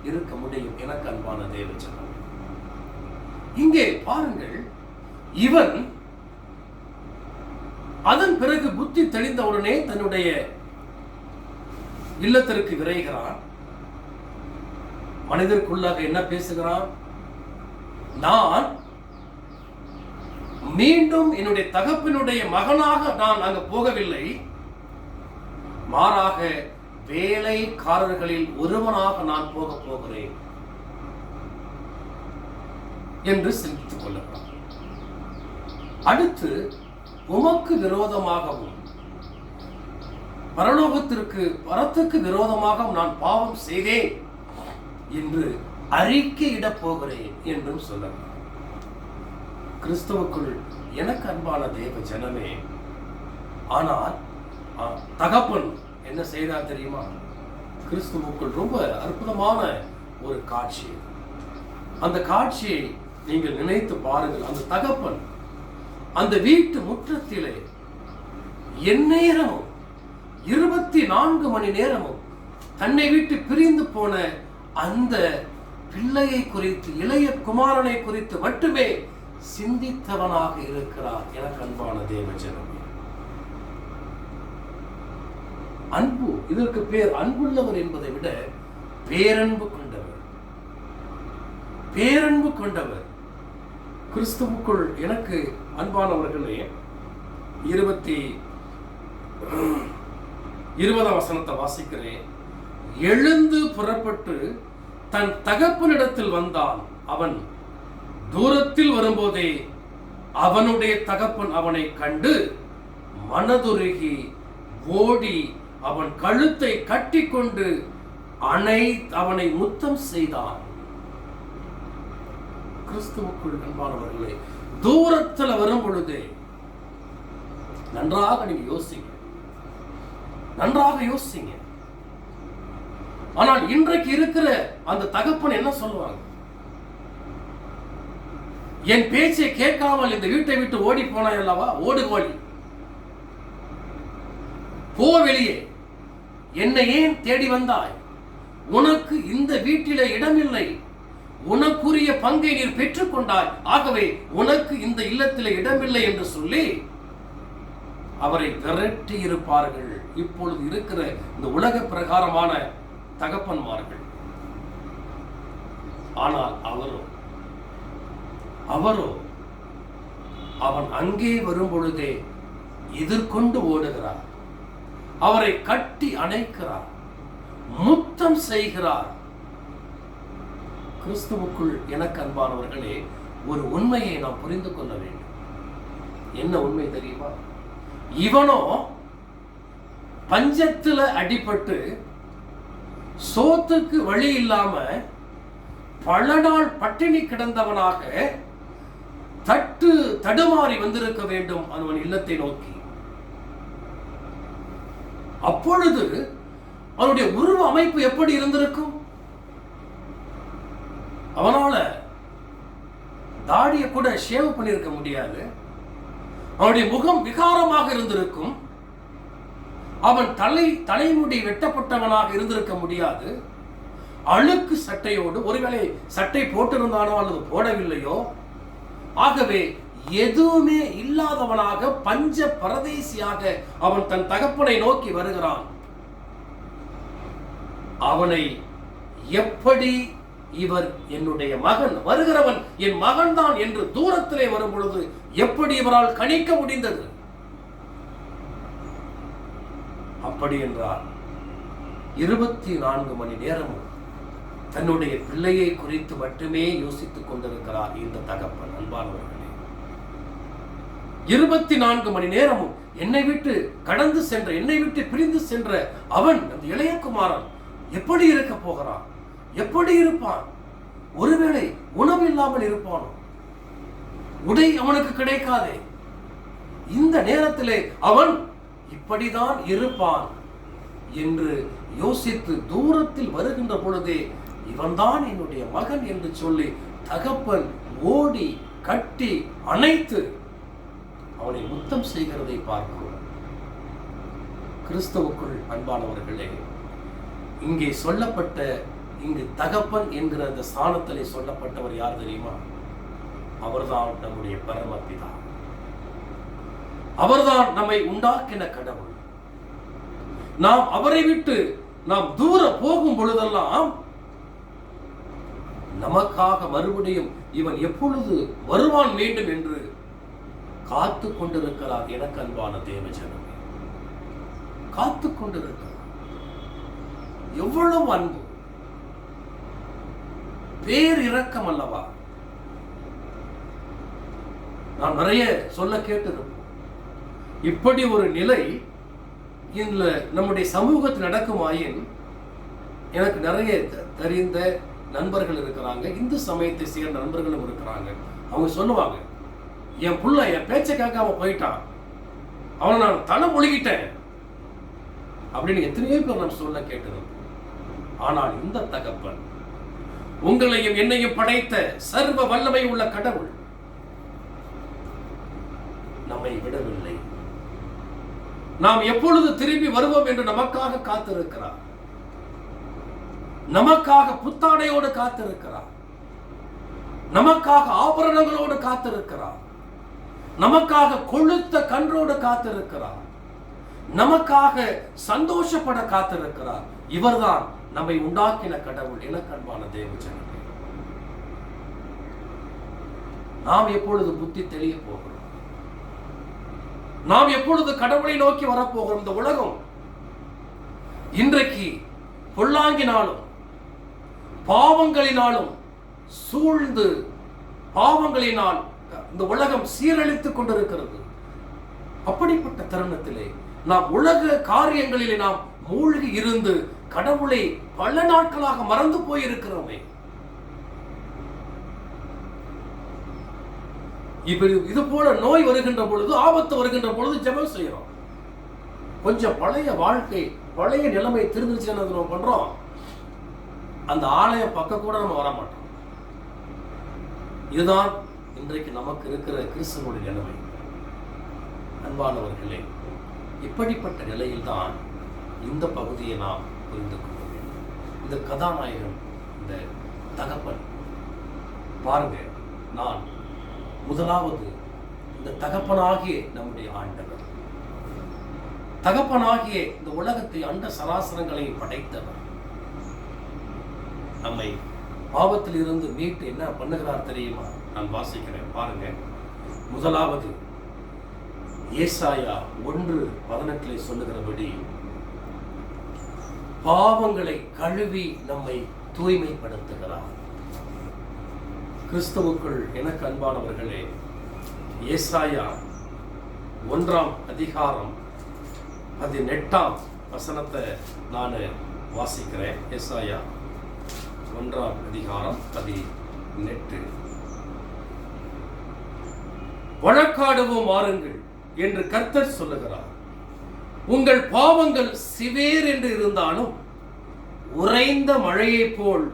இருக்க முடியும். எனக்கு அன்பான தேவஜனம், இங்கே பாருங்கள், இவன் அதன் பிறகு புத்தி தெளிந்தவுடனே தன்னுடைய இல்லத்திற்கு விரைகிறான். மனிதருக்குள்ளாக என்ன பேசுகிறான்? நான் மீண்டும் என்னுடைய தகப்பனுடைய மகனாக நான் அங்கு போகவில்லை, மாறாக வேலைக்காரர்களில் ஒருவனாக நான் போக போகிறேன் என்று சிந்தித்துக் கொள்ளுகிறான். அடுத்து, உமக்கு விரோதமாகவும் பரத்துக்கு விரோதமாகவும் நான் பாவம் செய்தேன் என்று அறிக்கையிட போகிறேன் என்றும் சொல்லுகிறார். கிறிஸ்துவுக்குள் எனக்கு அன்பான தேவ ஜனமே, ஆனால் தகப்பன் என்ன செய்தார் தெரியுமா? கிறிஸ்துவுக்குள் ரொம்ப அற்புதமான ஒரு காட்சி. அந்த காட்சியை நீங்கள் நினைத்து பாருங்கள். அந்த தகப்பன் அந்த வீட்டு முற்றத்திலே எந்நேரமும் 24 மணி நேரமும் தன்னை விட்டு பிரிந்து போன அந்த பிள்ளையை குறித்து, இளைய குமாரனை குறித்து மட்டுமே சிந்தித்தவனாக இருக்கிறார். எனக்கு அன்பான தேவஜனமே, அன்பு, இதற்கு பேர் அன்புள்ளவர் என்பதை விட பேரன்பு கொண்டவர். கிறிஸ்துவுக்குள் எனக்கு அன்பானவர்களே, 20 வசனத்தை வாசிக்கிறேன். எழுந்து புறப்பட்டு தன் தகப்பனிடத்தில் வந்தான். அவன் தூரத்தில் வரும்போதே அவனுடைய தகப்பன் அவனை கண்டு மனதுருகி ஓடி அவன் கழுத்தை கட்டிக்கொண்டு அவனை முத்தம் செய்தான். கிறிஸ்துவுக்குள் அன்பானவர்களே, தூரத்தில் வரும் பொழுதே நன்றாக நீங்க யோசிங்க. ஆனால் இன்றைக்கு இருக்கிற அந்த தகப்பன் என்ன சொல்லுவாங்க? என் பேச்சை கேட்காமல் இந்த வீட்டை விட்டு ஓடி போனாய் அல்லவா, ஓடு கோழி, போ வெளியே, என்னை ஏன் தேடி வந்தாய்? உனக்கு இந்த வீட்டிலே இடமில்லை, உனக்குரிய பங்கை நீர் பெற்றுக்கொண்டாய், ஆகவே உனக்கு இந்த இல்லத்திலே இடமில்லை என்று சொல்லி அவரை விரட்டி இருப்பார்கள். இப்பொழுது இருக்கிற இந்த உலக பிரகாரமான தகப்பன்மார்கள். ஆனால் அவரோ அவன் அங்கே வரும் பொழுதே எதிர்கொண்டு ஓடுகிறார், அவரை கட்டி அணைக்கிறார், முத்தம் செய்கிறார். கிறிஸ்துவுக்குள் எனக்கு அன்பானவர்களே, ஒரு உண்மையை நாம் புரிந்து கொள்ள வேண்டும். என்ன உண்மை தெரியுமா? இவனோ பஞ்சத்துல அடிபட்டு சோத்துக்கு வழி இல்லாம பல நாள் பட்டினி கிடந்தவனாக தடுமாறி வந்திருக்க வேண்டும் அவன் இல்லத்தை நோக்கி. அப்பொழுது அவனுடைய உருவ அமைப்பு எப்படி இருந்திருக்கும்? அவனால தாடியை கூட ஷேவ் பண்ணிருக்க முடியாது. அவனுடைய முகம் விகாரமாக இருந்திருக்கும். அவன் தலைமுடி வெட்டப்பட்டவனாக இருந்திருக்க முடியாது. அழுக்கு சட்டையோடு, ஒருவேளை சட்டை போட்டிருந்தானோ அல்லது போடவில்லையோ, ஆகவே எதுவுமே இல்லாதவனாக பஞ்ச பரதேசியாக அவன் தன் தகப்பனை நோக்கி வருகிறான். அவனை எப்படி இவர் என்னுடைய மகன், வருகிறவன் என் மகன் தான் என்று தூரத்திலே வரும் பொழுது எப்படி இவரால் கணிக்க முடிந்தது? அப்படி என்றால் 24 மணி நேரமும் தன்னுடைய பிள்ளையை குறித்து மட்டுமே யோசித்துக் கொண்டிருக்கிறார் இந்த தகப்பன். அன்பானவர்களே, 24 மணி நேரமும் என்னை விட்டு கடந்து சென்ற, என்னை விட்டு பிரிந்து சென்ற அவன், அந்த இளைய குமாரன் எப்படி இருக்க போகிறான்? எப்படி இருப்பான்? ஒருவேளை உணவு இல்லாமல் இருப்பானோ? உடை அவனுக்கு கிடைக்காதே. இந்த நேரத்திலே அவன் இப்படிதான் இருப்பான் என்று யோசித்து தூரத்தில் வருகின்ற பொழுதே இவன்தான் என்னுடைய மகன் என்று சொல்லி தகப்பன் ஓடி கட்டி அணைத்து அவனை முத்தம் செய்கிறதை பார்க்கிறோம். கிறிஸ்துவுக்குள் அன்பானவர்களே, இங்கே சொல்லப்பட்ட, இங்கு தகப்பன் என்கிற அந்த ஸ்தானத்திலே சொல்லப்பட்டவர் யார் தெரியுமா? அவர்தான் நம்முடைய பரமபிதா. அவர்தான் நம்மை உண்டாக்கின கடவுள். நாம் அவரை விட்டு நாம் தூர போகும் பொழுதெல்லாம் நமக்காக மறுபடியும் இவன் எப்பொழுது வருவான் மீண்டும் என்று காத்து கொண்டிருக்கிறார். எனக்கு அன்பான தேவஜனமே, காத்து கொண்டிருக்கிறார். எவ்வளவு அன்பு, பேரிரக்கம் அல்லவா? நான் நிறைய சொல்ல கேட்டிருப்போம். இப்படி ஒரு நிலை இந்த நம்முடைய சமூகத்தில் நடக்குமாயின், எனக்கு நிறைய தெரிந்த நண்பர்கள் இருக்கிறாங்க, இந்து சமயத்தை சேர்ந்த நண்பர்களும் இருக்கிறாங்க. அவங்க சொல்லுவாங்க, என் புள்ள என் பேச்சை கேட்காம போயிட்டான், அவனை நான் தலை முழுகிட்டேன் அப்படின்னு எத்தனையோ பேர் நாம் சொல்ல கேட்டிருப்போம். ஆனால் இந்த தகப்பன், உங்களையும் என்னையும் படைத்த சர்வ வல்லமை உள்ள கடவுள் நம்மை விடவில்லை. நாம் எப்பொழுது திரும்பி வருவோம் என்று நமக்காக காத்திருக்கிறார். நமக்காக புத்தாடையோடு காத்திருக்கிறார். நமக்காக ஆபரணங்களோடு காத்திருக்கிறார். நமக்காக கொழுத்த கன்றோடு காத்திருக்கிறார். நமக்காக சந்தோஷப்பட காத்திருக்கிறார். இவர்தான் நம்மை உண்டாக்கின கடவுள். இலக்கண்பான தேவஜனமே, நாம் எப்பொழுது புத்தி தெளிய போகிறோம்? நாம் எப்பொழுது கடவுளை நோக்கி வரப்போகிறோம்? இந்த உலகம் இன்றைக்கு பொல்லாங்கினாலும் பாவங்களினாலும் சூழ்ந்து, பாவங்களினால் இந்த உலகம் சீரழித்துக் கொண்டிருக்கிறது. அப்படிப்பட்ட தருணத்திலே நாம் உலக காரியங்களிலே நாம் மூழ்கி இருந்து கடவுளை பல நாட்களாக மறந்து போயிருக்கிறோமே. இது போல நோய் வருகின்ற பொழுது, ஆபத்து வருகின்ற பொழுது ஜெபம் செய்யறோம். கொஞ்சம் பழைய வாழ்க்கை, பழைய நிலைமை திருந்துச்சுன்னு நம்ம பண்றோம், அந்த ஆலயம் பக்கம் கூட நம்ம வர மாட்டோம். இதுதான் இன்றைக்கு நமக்கு இருக்கிற கிறிஸ்தவனுடைய நிலைமை. அன்பானவர்களே, இப்படிப்பட்ட நிலையில் தான் இந்த பகுதியை நாம் புரிந்து கொள்ள வேண்டும். இந்த கதாநாயகன், இந்த தகப்பன் பாருங்க. நான் முதலாவது இந்த தகப்பனாகிய நம்முடைய ஆண்டவர், தகப்பனாகிய இந்த உலகத்தை அண்ட சராசரங்களை படைத்தவர், நம்மை பாவத்தில் இருந்து மீட்டு என்ன பண்ணுகிறார் தெரியுமா? நான் வாசிக்கிறேன் பாருங்க. முதலாவது ஏசாயா 1:18 சொல்லுகிறபடி பாவங்களை கழுவி நம்மை தூய்மைப்படுத்துகிறார். கிறிஸ்துவுக்குள் எனக்கு அன்பானவர்களே, ஏசாயா 1:18 நான் வாசிக்கிறேன். ஏசாயா 1:18 வழக்காடுவோம் வாருங்கள் என்று கர்த்தர் சொல்லுகிறார். உங்கள் பாவங்கள் சிவேர் என்று இருந்தாலும் உறைந்த மழையைப் போல்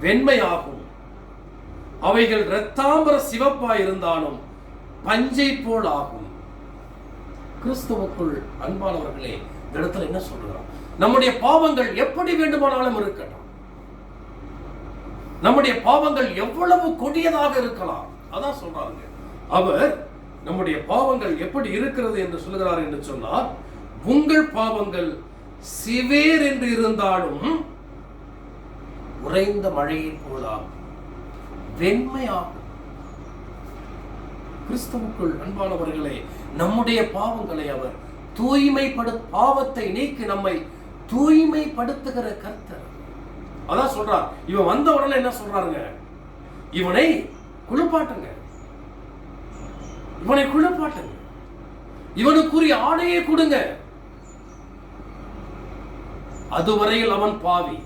வெண்மையாகும். அவைகள் இரத்தாம்பர சிவப்பாய் இருந்தாலும் பஞ்சை போல் ஆகும். கிறிஸ்துவுக்குள் அன்பானவர்களே, இந்த இடத்துல என்ன சொல்றார்? நம்முடைய பாவங்கள் எப்படி வேண்டுமானாலும் இருக்கட்டும், நம்முடைய பாவங்கள் எவ்வளவு கொடியதாக இருக்கலாம், அதான் சொல்றாங்க. அவர் நம்முடைய பாவங்கள் எப்படி இருக்கிறது என்று சொல்கிறார் என்று சொன்னால், உங்கள் பாவங்கள் சிவேர் என்று இருந்தாலும் உறைந்த மழையை போலாம் வெண்மையாகும். கிறிஸ்துவுக்குள் அன்பானவர்களே, நம்முடைய பாவங்களை அவர் பாவத்தை நீக்கி நம்மை தூய்மைப்படுத்துகிற கர்த்தர். அதான் சொல்றார். இவன் வந்த உடனே என்ன சொல்றாருங்க? இவனை குளிப்பாட்டுங்க, இவனை குளிப்பாட்டுங்க, இவனுக்குரிய ஆடையை கொடுங்க. அதுவரையில் அவன் பாவி,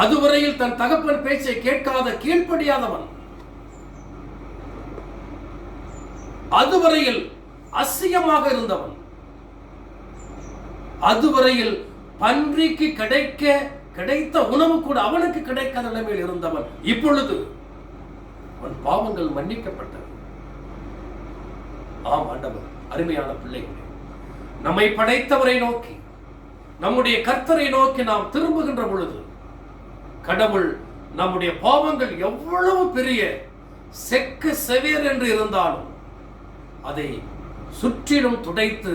அதுவரையில் தன் தகப்பன் பேச்சை கேட்காத கீழ்ப்படியாதவன், அதுவரையில் அசிங்கமாக இருந்தவன், அதுவரையில் பன்றிக்கு கிடைத்த உணவு கூட அவனுக்கு கிடைக்காத நிலைமையில் இருந்தவன். இப்பொழுது அவன் பாவங்கள் மன்னிக்கப்பட்டது. ஆம் ஆண்டவர், அருமையான பிள்ளைகளே, நம்மை படைத்தவரை நோக்கி, நம்முடைய கர்த்தரை நோக்கி நாம் திரும்புகின்ற பொழுது கடவுள் நம்முடைய பாவங்கள் எவ்வளவு பெரிய செக்க செவேர் என்று இருந்தாலும் அதை சுற்றிலும் துடைத்து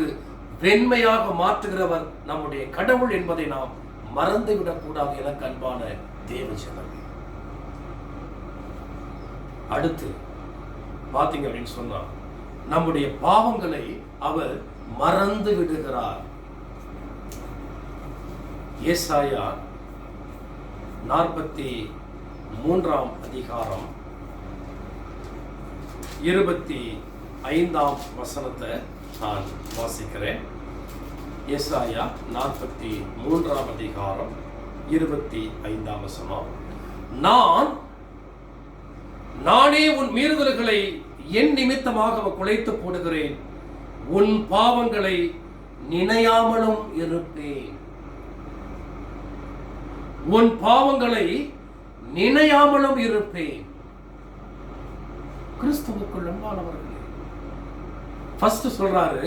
வெண்மையாக மாற்றுகிறவர் நம்முடைய கடவுள் என்பதை நாம் மறந்துவிடக் கூடாது. எனக்கு அன்பான தேவ ஜனமே, அடுத்து பாத்தீங்க அப்படின்னு சொன்னா, நம்முடைய பாவங்களை அவர் மறந்து விடுகிறார். ஏசாயா 43:25 நான் வாசிக்கிறேன். ஏசாயா 43:25. நானே உன் மீறுதல்களை என் நிமித்தமாக குலைத்து போடுகிறேன், உன் பாவங்களை நினையாமலும் இருப்பேன். உன் பாவங்களை நினையாமலும் இருப்பேன். கிறிஸ்துவுக்குள் அன்பானவர்களே, ஃபர்ஸ்ட் சொல்றாரு,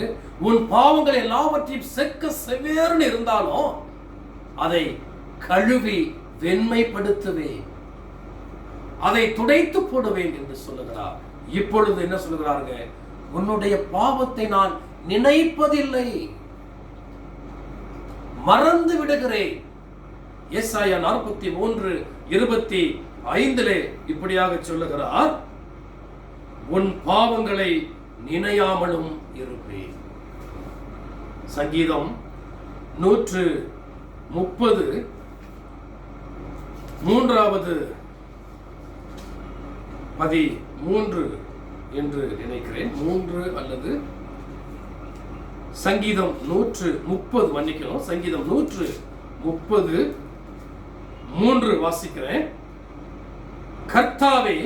உன் பாவங்கள் எல்லாவற்றையும் செக்க செவேர்னு இருந்தாலும் அதை கழுவி வெண்மைப்படுத்துவேன், அதை துடைத்து போடுவேன் என்று சொல்லுகிறார். இப்பொழுது என்ன சொல்லுகிறாருங்க? உன்னுடைய பாவத்தை நான் நினைப்பதில்லை, மறந்து விடுகிறேன். ஏசாயா 43:25 இப்படியாக சொல்லுகிறார், உன் பாவங்களை நினையாமலும் இருப்பேன். சங்கீதம் 130 13 என்று நினைக்கிறேன், 3 அல்லது சங்கீதம் 130, மன்னிக்கணும், சங்கீதம் 130:3 வாசிக்கிறேன். கர்த்தாவே,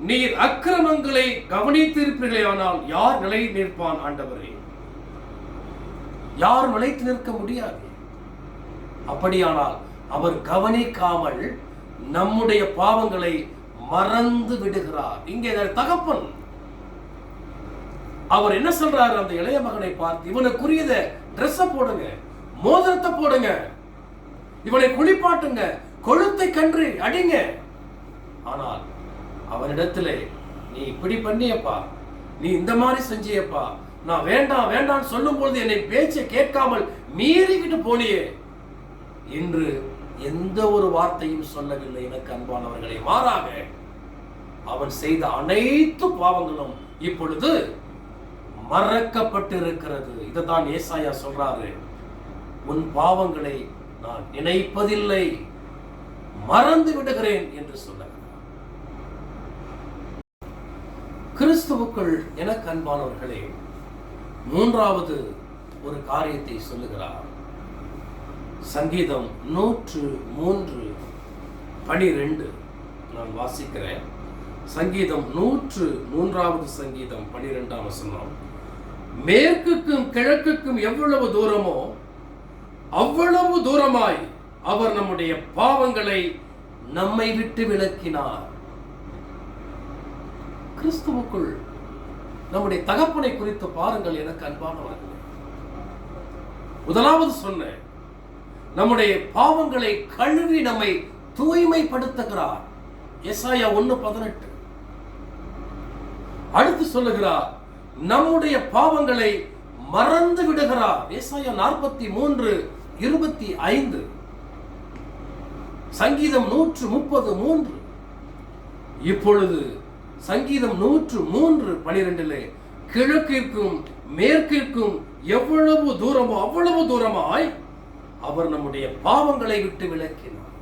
நீர் அக்கிரமங்களை கவனித்திருப்பீர்களே, ஆனால் யார் நிலை நிற்பான்? ஆண்டவரே, யார் நிலைத்து நிற்க முடியாது. அப்படியானால் அவர் கவனிக்காமல் நம்முடைய பாவங்களை மறந்து விடுகிறார். இங்கே தகப்பன் அவர் என்ன சொல்றாரு? அந்த இளைய மகனை பார்த்து, இவனுக்குரியத ட்ரெஸ் போடுங்க, மோதிரத்தை போடுங்க, இவனை குளிப்பாட்டுங்க, கொழுத்தை கன்று அடிங்க. ஆனால் அவனிடத்திலே நீ இப்படி பண்ணியப்பா, நீ இந்த மாதிரி செஞ்சியப்பா, நான் வேண்டாம் வேண்டாம் சொல்லும் பொழுது என்னை பேச்சை கேட்காமல் மீறிக்கிட்டு போனியே என்று எந்த ஒரு வார்த்தையும் சொல்லவில்லை எனக்கு அன்பானவர்களே. மாறாக அவன் செய்த அனைத்து பாவங்களும் இப்பொழுது மறக்கப்பட்டிருக்கிறது. இதுதான் ஏசாயா சொல்றாரு, உன் பாவங்களை நான் நினைப்பதில்லை, மறந்து விடுகிறேன் என்று சொல்லுகிறார். கிறிஸ்துவுக்குள் எனக்கு அன்பானவர்களே, மூன்றாவது ஒரு காரியத்தை சொல்லுகிறார். சங்கீதம் 103:12 நான் வாசிக்கிறேன். சங்கீதம் 103 சங்கீதம் 12 மேற்குக்கும் கிழக்குக்கும் எவ்வளவு தூரமோ அவ்வளவு தூரமாய் அவர் நம்முடைய பாவங்களை நம்மை விட்டு விலக்கினார். கிறிஸ்துவுக்குள் நம்முடைய தகப்பனை குறித்து பாருங்கள் எனக்கு அன்பானவர்களே. முதலாவது சொன்னேன், நம்முடைய பாவங்களை கழுவி நம்மை தூய்மைப்படுத்துகிறார். ஏசாயா 1:18. அடுத்து சொல்லுகிறார், நம்முடைய பாவங்களை மறந்து விடுகிறார். ஏசாயா 43:25. சங்கீதம் 133. இப்பொழுது சங்கீதம் 103:12 கிழக்கிற்கும் மேற்கிற்கும் எவ்வளவு தூரமோ அவ்வளவு தூரமாய் அவர் நம்முடைய பாவங்களை விட்டு விலக்கினார்.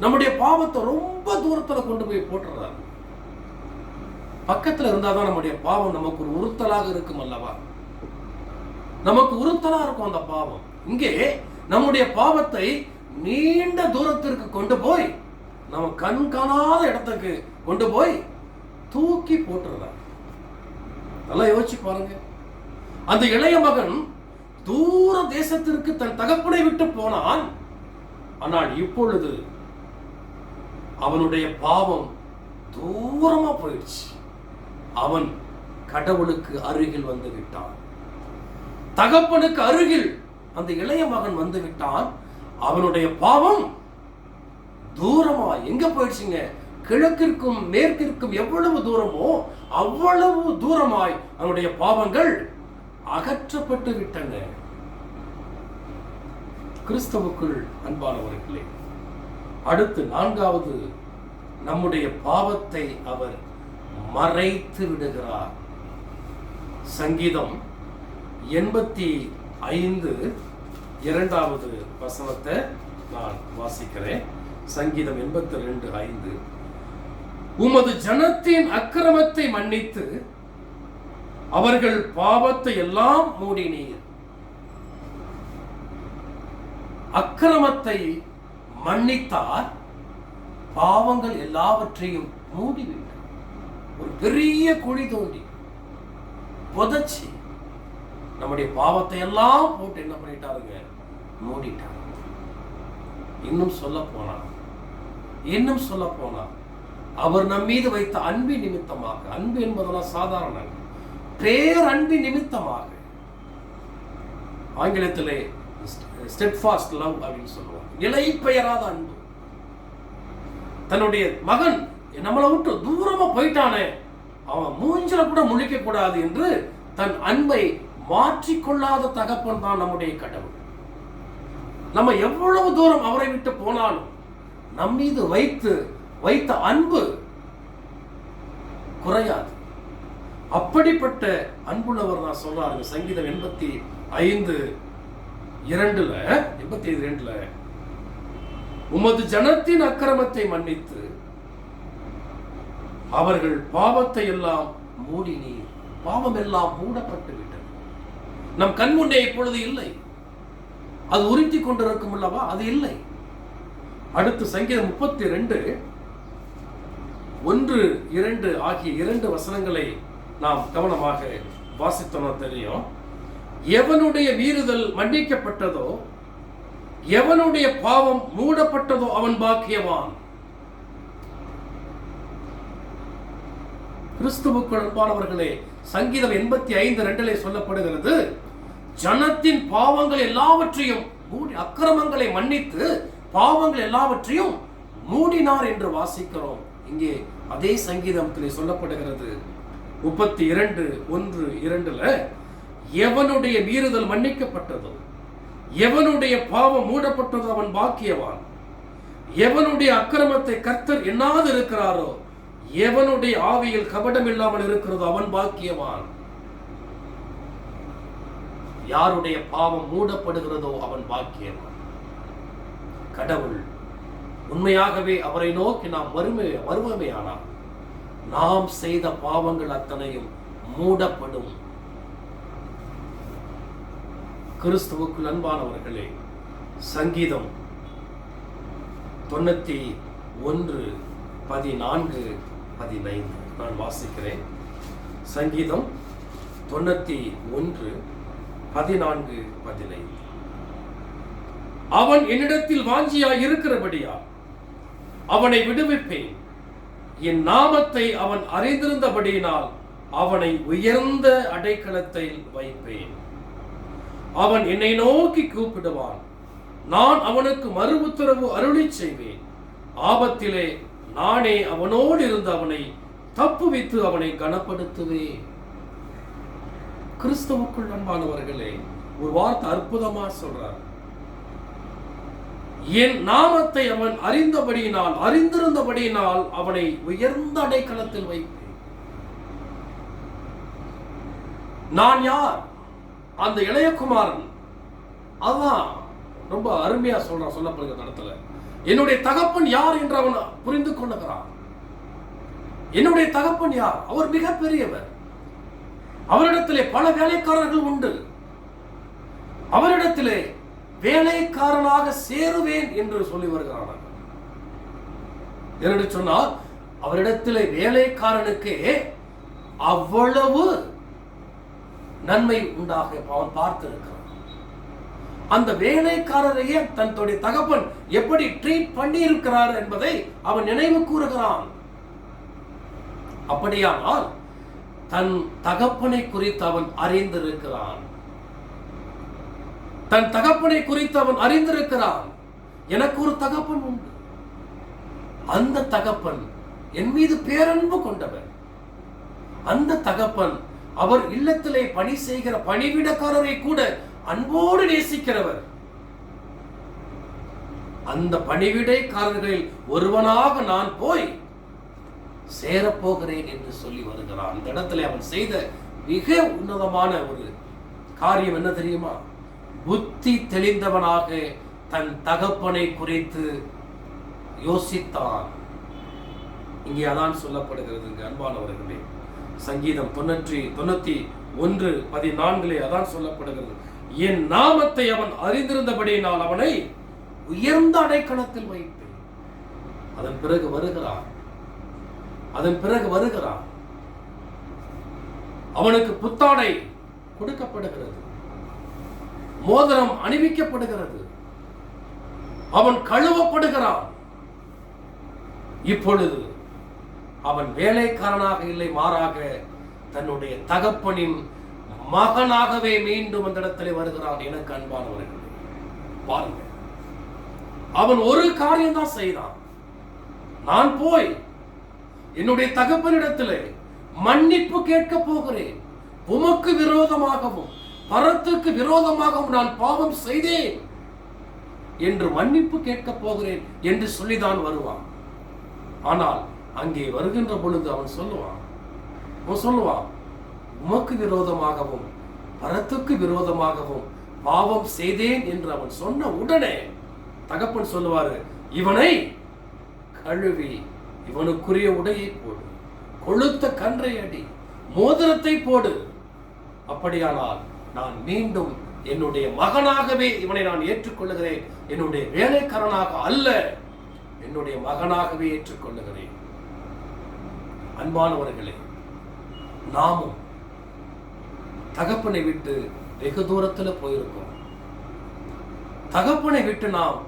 நம்முடைய பாவத்தை ரொம்ப தூரத்துல கொண்டு போய் போட்டுறார். பக்கத்துல இருந்தாதான் நம்முடைய பாவம் நமக்கு ஒரு உறுத்தலாக இருக்கும் அல்லவா? நமக்கு உறுத்தலா இருக்கும் அந்த பாவம். இங்கே நம்முடைய பாவத்தை நீண்ட தூரத்திற்கு கொண்டு போய் நம்ம கண் காணாத இடத்துக்கு கொண்டு போய் தூக்கி போட்டுறார். நல்லா யோசிச்சு பாருங்க. அந்த இளைய மகன் தூர தேசத்திற்கு தன் தகப்பனை விட்டு போனான். ஆனால் இப்பொழுது அவனுடைய பாவம் தூரமா போயிடுச்சு. அவன் கடவுளுக்கு அருகில் வந்து விட்டான். தகப்பனுக்கு அருகில் அந்த இளைய மகன் வந்து விட்டான். அவனுடைய பாவம் தூரமா எங்க போயிடுச்சுங்க? கிழக்கிற்கும் மேற்கிற்கும் எவ்வளவு தூரமோ அவ்வளவு தூரமாய் அவனுடைய பாவங்கள் அகற்றப்பட்டு விட்டன. கிறிஸ்துவுக்குள் அன்பானவர்களே, அடுத்து நான்காவது, நம்முடைய பாவத்தை அவர் மறைத்து விடுகிறார். சங்கீதம் 85:2 நான் வாசிக்கிறேன். சங்கீதம் 82:5. உமது ஜனத்தின் அக்கிரமத்தை மன்னித்து அவர்கள் பாவத்தை எல்லாம் மூடினீர். அக்கிரமத்தை மன்னித்தார், பாவங்கள் எல்லாவற்றையும் மூடிவிட்டார். ஒரு பெரிய குழி தோண்டி புதைச்சி நம்முடைய பாவத்தை எல்லாம் போட்டு என்ன பண்ணிட்டாருங்க? மூடிட்டார். இன்னும் சொல்ல போனா அவர் நம் மீது வைத்த அன்பின் நிமித்தமாக, அன்பு என்பதெல்லாம் சாதாரண பேரன்பின் நிமித்தமாக, ஆங்கிலத்திலே ஸ்டெட்ஃபாஸ்ட் லவ் அப்படின்னு சொல்லுவாங்க, நிலை பெயராத அன்பு. தன்னுடைய மகன் நம்மளை விட்டு தூரமா போயிட்டானே, அவன் மூஞ்சில கூட முழிக்க கூடாது என்று தன் அன்பை மாற்றிக்கொள்ளாத தகப்பன் தான் நம்முடைய கடவுள். நம்ம எவ்வளவு தூரம் அவரை விட்டு போனாலும் நம் மீது வைத்த அன்பு குறையாது. அப்படிப்பட்ட அன்புள்ளவர் நான் சொல்றாரு. சங்கீதம் 85:2 உமது ஜனத்தின் அக்கிரமத்தை மன்னித்து அவர்கள் பாவத்தை எல்லாம் மூடினீர். பாவம் எல்லாம் மூடப்பட்டு விட்டது. நம் கண் முன்னே இப்பொழுது இல்லை. அது உறுத்தி கொண்டிருக்கும் அல்லவா? அது இல்லை. அடுத்து சங்கீதம் 32:1-2 ஆகிய 2 வசனங்களை நாம் கவனமாக வாசித்தோம். தெரியும், எவனுடைய மீறுதல் மன்னிக்கப்பட்டதோ, எவனுடைய பாவம் மூடப்பட்டதோ அவன் பாக்கியவான். கிறிஸ்துவுக்குள் அன்பானவர்களே, சங்கீதம் 85:2 சொல்லப்படுகிறது, ஜனத்தின் பாவங்கள் எல்லாவற்றையும் அக்கிரமங்களை மன்னித்து பாவங்கள் எல்லாவற்றையும் மூடினார் என்று வாசிக்கிறோம். இங்கே அதே சங்கீதத்திலே சொல்லப்படுகிறது 32:1-2 எவனுடைய மீறுதல் மன்னிக்கப்பட்டதோ, எவனுடைய பாவம் மூடப்பட்டதோ அவன் பாக்கியவான். எவனுடைய அக்கிரமத்தை கர்த்தர் எண்ணாது இருக்கிறாரோ, எவனுடைய ஆவியில் கபடம் இல்லாமல் இருக்கிறதோ அவன் பாக்கியவான். யாருடைய பாவம் மூடப்படுகிறதோ அவன் பாக்கியவான். கடவுள் உண்மையாகவே அவரை நோக்கி நாம் வருவமையானால் நாம் செய்த பாவங்கள் அத்தனையும் மூடப்படும். கிறிஸ்துவுக்குள் அன்பானவர்களே, சங்கீதம் 91:14-15 நான் வாசிக்கிறேன். சங்கீதம் 91:14-15. அவன் என்னிடத்தில் வாஞ்சியாய் இருக்கிறபடியா அவனை விடுவிப்பேன். என் நாமத்தை அவன் அறிந்திருந்தபடியினால் அவனை உயர்ந்த அடைக்கலத்தில் வைப்பேன். அவன் என்னை நோக்கி கூப்பிடுவான், நான் அவனுக்கு மறு உத்தரவு அருளி செய்வேன். ஆபத்திலே நானே அவனோடு இருந்து அவனை தப்புவித்து அவனை கனப்படுத்துவேன். கிறிஸ்துவுக்குள் அன்பானவர்களே, ஒரு வார்த்தை அற்புதமா சொல்றார். என் நாமத்தை அவன் அறிந்திருந்தபடியினால் அவனை உயர்ந்த அடைக்கலத்தில் வைப்பேன். நான் யார்? அந்த இளையகுமாரன் அதான் ரொம்ப அருமையா சொல்லப்படுகிற இடத்துல என்னுடைய தகப்பன் யார் என்று அவன் புரிந்து கொள்ளுகிறான். என்னுடைய தகப்பன் யார்? அவர் மிக பெரியவர். அவரிடத்திலே பல வேலைக்காரர்கள் உண்டு. அவரிடத்திலே வேலைக்காரனாக சேருவேன் என்று சொல்லி வருகிறான். என்று சொன்னால் அவரிடத்திலே வேலைக்காரனுக்கு அவ்வளவு நன்மை உண்டாக அவன் பார்த்திருக்கிறான். அந்த வேலைக்காரரையே தன்னுடைய தகப்பன் எப்படி ட்ரீட் பண்ணி இருக்கிறார் என்பதை அவன் நினைவு கூறுகிறான். அப்படியானால் தன் தகப்பனை குறித்து அவன் அறிந்திருக்கிறான். தன் தகப்பனை குறித்து அவன் அறிந்திருக்கிறான். எனக்கு ஒரு தகப்பன் உண்டு. அந்த தகப்பன் என் மீது பேரன்பு கொண்டவர். அந்த தகப்பன் அவர் இல்லத்திலே பணி செய்கிற பணிவிடக்காரரை கூட அன்போடு நேசிக்கிறவர். அந்த பணிவிடைக்காரர்களில் ஒருவனாக நான் போய் சேரப்போகிறேன் என்று சொல்லி வருகிறான். அந்த இடத்துல அவன் செய்த மிக உன்னதமான ஒரு காரியம் என்ன தெரியுமா? புத்தி தெளிந்தவனாக தன் தகப்பனை குறித்து யோசித்தான். இங்கே அதான் சொல்லப்படுகிறது அன்பானவர்களே. சங்கீதம் 91:14 அதான் சொல்லப்படுகிறது. என் நாமத்தை அவன் அறிந்திருந்தபடியினால் அவனை உயர்ந்த அடைக்கலத்தில் வைப்பேன். அதன் பிறகு வருகிறான். அவனுக்கு புத்தாடை கொடுக்கப்படுகிறது, மோதிரம் அணிவிக்கப்படுகிறது, அவன் கழுவப்படுகிறான். இப்பொழுது அவன் வேலைக்காரனாக இல்லை, மாறாக தன்னுடைய தகப்பனின் மகனாகவே மீண்டும் அந்த இடத்திலே வருகிறான். எனக்கு அன்பானவர்கள் பாருங்க, அவன் ஒரு காரியம் தான் செய்தான். நான் போய் என்னுடைய தகப்பனிடத்திலே மன்னிப்பு கேட்க போகிறேன். உமக்கு விரோதமாகவும் பரத்துக்கு விரோதமாகவும் நான் பாவம் செய்தேன் என்று மன்னிப்பு கேட்க போகிறேன் என்று சொல்லிதான் வருவான். ஆனால் அங்கே வருகின்ற பொழுது அவன் சொல்லுவான், உமக்கு விரோதமாகவும் பரத்துக்கு விரோதமாகவும் பாவம் செய்தேன் என்று அவன் சொன்ன உடனே தகப்பன் சொல்லுவாரு, இவனை கழுவி இவனுக்குரிய உடையை போடு, கொழுத்த கன்றை அடி, மோதிரத்தை போடு. அப்படியானால் நான் மீண்டும் என்னுடைய மகனாகவே இவனை நான் ஏற்றுக்கொள்ளுகிறேன். என்னுடைய வேலைக்காரனாக அல்ல, என்னுடைய மகனாகவே ஏற்றுக்கொள்ளுகிறேன். அன்பானவர்களே, நாமும் தகப்பனை விட்டு வெகு தூரத்தில் போயிருக்கோம். தகப்பனை விட்டு நாம்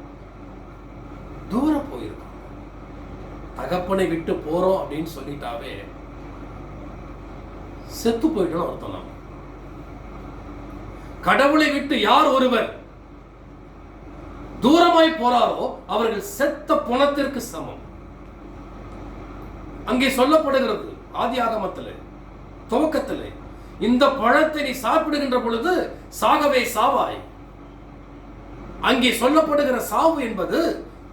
தூரம் போயிருக்கோம். தகப்பனை விட்டு போறோம் அப்படின்னு சொல்லிட்டாவே செத்து போயிட்டோம் அர்த்தம். நாம் கடவுளை விட்டு யார் ஒருவர் தூரமாய் போறாரோ அவர்கள் செத்த பணத்திற்கு சமம். அங்கே சொல்லப்படுகிறது ஆதியாகமத்திலே துவக்கத்திலே, இந்த பழத்தை நீ சாப்பிடுகின்ற பொழுது சாகவே சாவாய். அங்கே சொல்லப்படுகிற சாவு என்பது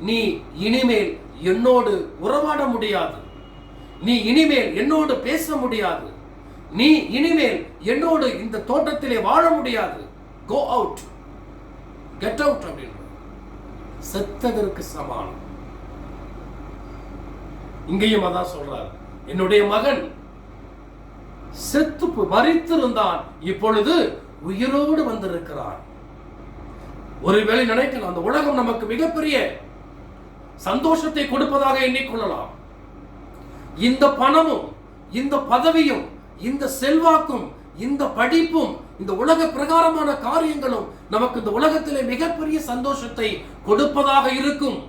நீ இனிமேல் என்னோடு உறவாட முடியாது, நீ இனிமேல் என்னோடு பேச முடியாது, நீ இனிமேல் என்னோடு இந்த தோட்டத்திலே வாழ முடியாது, கோ அவுட், கெட் அவுட் அப்படின்னு செத்ததற்கு சமானம். இங்கேயும் அதான் சொல்றார், என்னுடைய மகன் செத்து மரித்திருந்தான், இப்பொழுது உயிரோடு வந்திருக்கிறான். ஒருவேளை நினைக்கலாம் அந்த உலகம் நமக்கு மிகப்பெரிய சந்தோஷத்தை கொடுப்பதாக எண்ணிக்கொள்ளலாம். இந்த பணமும் இந்த பதவியும் இந்த செல்வாக்கும் இந்த படிப்பும் இந்த உலக பிரகாரமான காரியங்களும் நமக்கு இந்த உலகத்திலே மிகப்பெரிய சந்தோஷத்தை கொடுப்பதாக இருக்கும்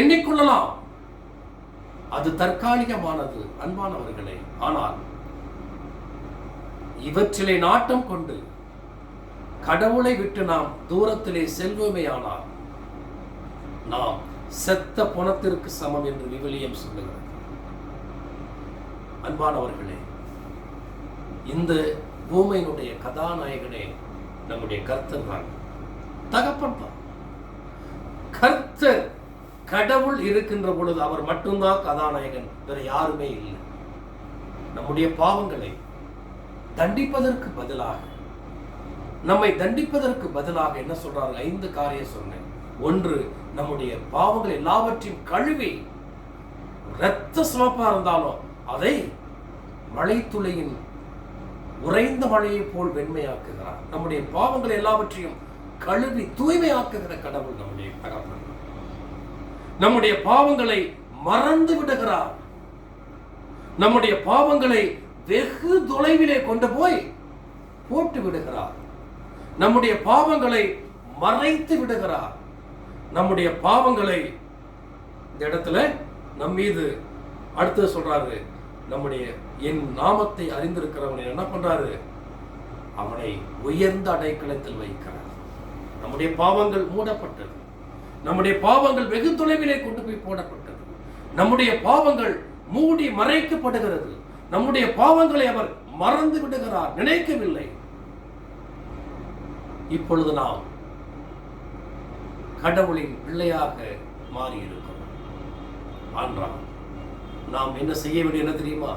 எண்ணிக்கொள்ளலாம். அது தற்காலிகமானது அன்பானவர்களே. ஆனால் இவற்றிலே நாட்டம் கொண்டு கடவுளை விட்டு நாம் தூரத்திலே செல்வோமேயானால் நாம் செத்த பணத்திற்கு சமம் என்று விவிலியம் சொல்லுகிறது. அன்பானவர்களே, இந்த பூமியினுடைய கதாநாயகனே நம்முடைய கர்த்தர் தான், தகப்பன் தான். கர்த்தர் கடவுள் இருக்கின்ற பொழுது அவர் மட்டும்தான் கதாநாயகன், வேற யாருமே இல்லை. நம்முடைய பாவங்களை தண்டிப்பதற்கு பதிலாக, நம்மை தண்டிப்பதற்கு பதிலாக என்ன சொல்றாங்க? 5 காரியம் சொன்னேன். 1, நம்முடைய பாவங்கள் எல்லாவற்றையும் கழுவி இரத்த சிவப்பா இருந்தாலும் அதை மழைத்துளியின் உறைந்த மழையை போல் வெண்மையாக்குகிறார். நம்முடைய பாவங்கள் எல்லாவற்றையும் கழுவி தூய்மையாக்குகிற கடவுள் நம்முடைய தகப்பன். நம்முடைய பாவங்களை மறந்து விடுகிறார். நம்முடைய பாவங்களை வெகு தொலைவிலே கொண்டு போய் போட்டு விடுகிறார். நம்முடைய பாவங்களை மறைத்து விடுகிறார். நம்முடைய பாவங்களை இந்த இடத்துல நம் மீது அடுத்து சொல்றாரு, நம்முடைய என் நாமத்தை அறிந்திருக்கிறவனை என்ன பண்றாரு? அவனை உயர்ந்த அடைக்கலத்தில் வைக்கிறார். நம்முடைய பாவங்கள் மூடப்பட்டது, நம்முடைய பாவங்கள் வெகு தொலைவிலே கொண்டு போய் போடப்பட்டது, நம்முடைய பாவங்கள் மூடி மறைக்கப்படுகிறது, நம்முடைய பாவங்களை அவர் மறந்து விடுகிறார், நினைக்கவில்லை. இப்பொழுது நாம் கடவுளின் பிள்ளையாக மாறி இருக்கிறோம். ஆனால் நாம் என்ன செய்ய வேண்டிய என்ன தெரியுமா?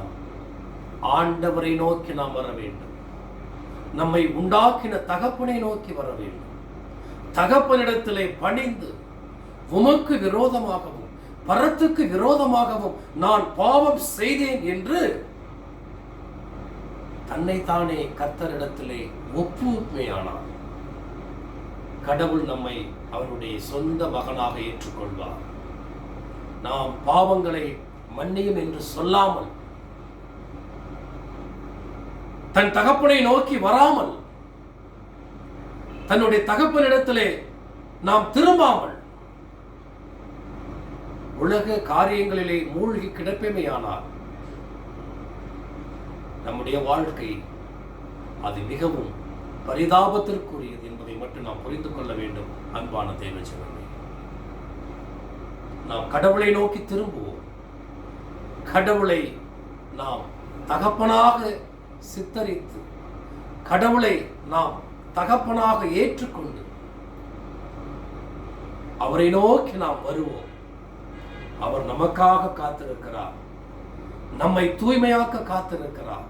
ஆண்டவரை நோக்கி நாம் வர வேண்டும். நம்மை உண்டாக்கின தகப்பனை நோக்கி வர வேண்டும். தகப்பனிடத்திலே பணிந்து உமக்கு விரோதமாகவும் பரத்துக்கு விரோதமாகவும் நான் பாவம் செய்தேன் என்று தன்னைத்தானே கர்த்தரிடத்திலே ஒப்புமையானார். கடவுள் நம்மை அவருடைய சொந்த மகனாக ஏற்றுக்கொள்வார். நாம் பாவங்களை மன்னியும் என்று சொல்லாமல், தன் தகப்பனை நோக்கி வராமல், தன்னுடைய தகப்பனிடத்திலே நாம் திரும்பாமல் உலக காரியங்களிலே மூழ்கி கிடப்பேமையானால் நம்முடைய வாழ்க்கை அது மிகவும் பரிதாபத்திற்குரியது என்பதை மட்டும் நாம் புரிந்து கொள்ள வேண்டும். அன்பான தேவஜனமே, நாம் கடவுளை நோக்கி திரும்புவோம். கடவுளை நாம் தகப்பனாக சித்தரித்து, கடவுளை நாம் தகப்பனாக ஏற்றுக்கொண்டு அவரை நோக்கி நாம் வருவோம். அவர் நமக்காக காத்திருக்கிறார், நம்மை தூய்மையாக்க காத்திருக்கிறார்,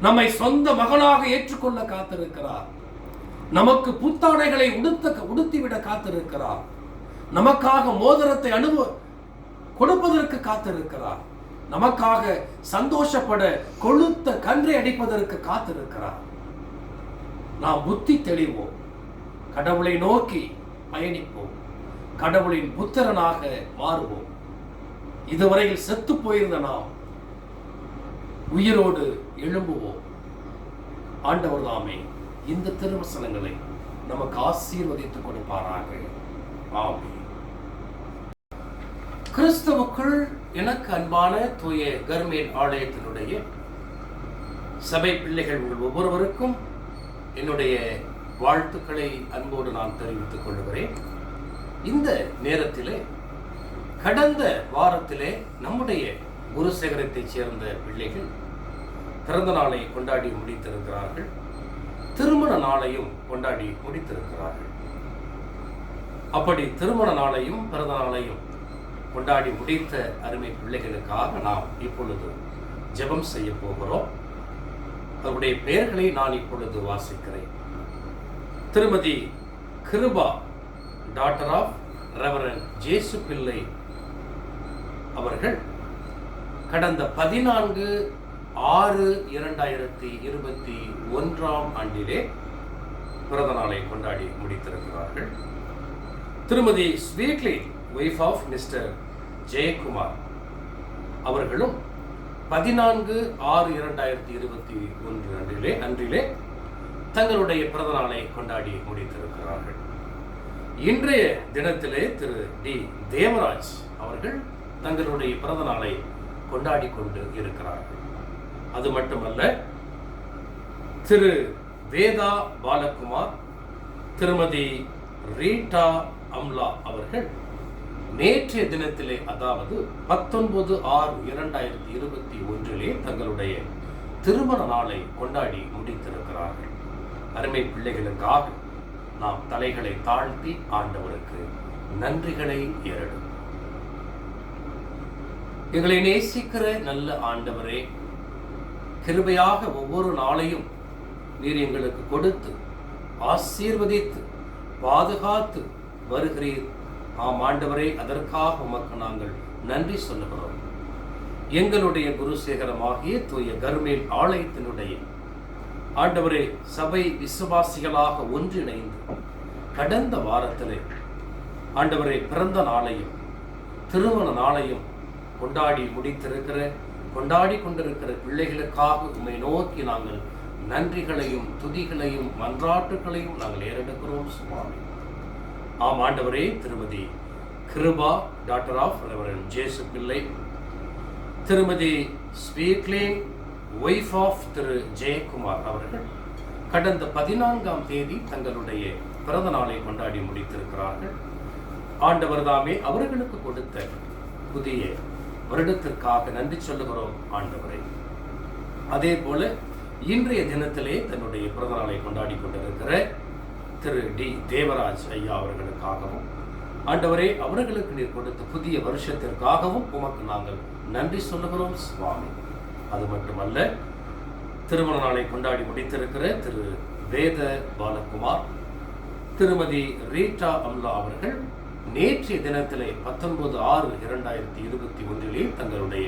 நம்மை சொந்த மகனாக ஏற்றுக்கொள்ள காத்திருக்கிறார், நமக்கு புத்தாடைகளை உடுத்திவிட காத்திருக்கிறார், நமக்காக மோதிரத்தை கொடுப்பதற்கு காத்திருக்கிறார், நமக்காக சந்தோஷப்பட கொழுத்த கன்றை அடிப்பதற்கு காத்திருக்கிறார். நாம் புத்தி தெளிவோம், கடவுளை நோக்கி பயணிப்போம், கடவுளின் புத்திரனாக மாறுவோம். இதுவரையில் செத்து போயிருந்த நாம் உயிரோடு எழும்புவோம். ஆண்டவர் தாமே இந்த திருவசனங்களை நமக்கு ஆசீர்வதித்துக் கொடுப்பாராக. ஆமென். கிறிஸ்துவுக்குள் எனக்கு அன்பான தூய கர்மேல் ஆலயத்தினுடைய சபை பிள்ளைகள் ஒவ்வொருவருக்கும் என்னுடைய வாழ்த்துக்களை அன்போடு நான் தெரிவித்துக் கொள்கிறேன். இந்த நேரத்திலே கடந்த வாரத்திலே நம்முடைய குருசேகரத்தைச் சேர்ந்த பிள்ளைகள் பிறந்த நாளை கொண்டாடி முடித்திருக்கிறார்கள். திருமண நாளையும் கொண்டாடி முடித்திருக்கிறார்கள். அப்படி திருமண நாளையும் பிறந்த நாளையும் கொண்டாடி முடித்த அருமை பிள்ளைகளுக்காக நாம் இப்பொழுது ஜெபம் செய்ய போகிறோம். அவருடைய பெயர்களை நான் இப்பொழுது வாசிக்கிறேன். திருமதி கிருபா, டாக்டர் ஆஃப் ரெவரண்ட் ஜேசு பிள்ளை அவர்கள் கடந்த 14/6/2021 ஆண்டிலே பிறந்த நாளை கொண்டாடி முடித்திருக்கிறார்கள். திருமதி Sweetly, wife of mister Jayakumar அவர்களும் 14/6/2021 அன்றிலே தங்களுடைய பிறந்த நாளை கொண்டாடி முடித்திருக்கிறார்கள். இன்றைய தினத்திலே திரு டி தேவராஜ் அவர்கள் தங்களுடைய பிறந்த நாளை கொண்டாடி கொண்டு இருக்கிறார்கள். அது மட்டுமல்ல, திரு வேதா பாலகுமார், திருமதி ரீட்டா அம்லா அவர்கள் நேற்றைய தினத்திலே, அதாவது 19/6/2021 தங்களுடைய திருமண நாளை கொண்டாடி முடித்திருக்கிறார்கள். அருமை பிள்ளைகளுக்காக நாம் தலைகளை தாழ்த்தி ஆண்டவருக்கு நன்றிகளை ஏறடும். எங்களை நேசிக்கிற நல்ல ஆண்டவரே, கிருபையாக ஒவ்வொரு நாளையும் நீர் எங்களுக்கு கொடுத்து ஆசீர்வதித்து பாதுகாத்து வருகிறீர். ஆம் ஆண்டவரே, அதற்காக உமக்கு நாங்கள் நன்றி சொல்லுகிறோம். எங்களுடைய குருசேகரமாகிய தூய கர்மேல் ஆலயத்தினுடைய ஆண்டவரே சபை விசுவாசிகளாக ஒன்றிணைந்து கடந்த வாரத்திலே ஆண்டவரே பிறந்த நாளையும் திருமண நாளையும் கொண்டாடி கொண்டிருக்கிற பிள்ளைகளுக்காக உம்மை நோக்கி நாங்கள் நன்றிகளையும் துதிகளையும் மன்றாட்டுகளையும் நாங்கள் ஏறெடுக்கிறோம் சுவாமி. ஆம் ஆண்டவரே, திருமதி கிருபா, டாக்டர் ஆஃப் ரெவரண்ட் ஜேசு பிள்ளை, திருமதி ஸ்வீட்லின், வைஃப் ஆஃப் திரு ஜெயக்குமார் அவர்கள் கடந்த 14ஆம் தேதி தங்களுடைய பிறந்த நாளை கொண்டாடி முடித்திருக்கிறார்கள். ஆண்டவர் தாமே அவர்களுக்கு கொடுத்த புதிய வருடத்திற்காக நன்றி சொல்லுகிறோம் ஆண்டவரை. அதே போல இன்றைய தினத்திலே தன்னுடைய பிறந்த நாளை கொண்டாடி கொண்டிருக்கிற திரு டி தேவராஜ் ஐயா அவர்களுக்காகவும் ஆண்டவரே அவர்களுக்கு நீர் கொடுத்த புதிய வருஷத்திற்காகவும் உமக்கு நாங்கள் நன்றி சொல்லுகிறோம் சுவாமி. அது மட்டுமல்ல, திருமண நாளை கொண்டாடி முடித்திருக்கிற திரு வேத பாலகுமார், திருமதி ரீட்டா அம்லா அவர்கள் நேற்றைய தினத்திலே 19/6/2021 தங்களுடைய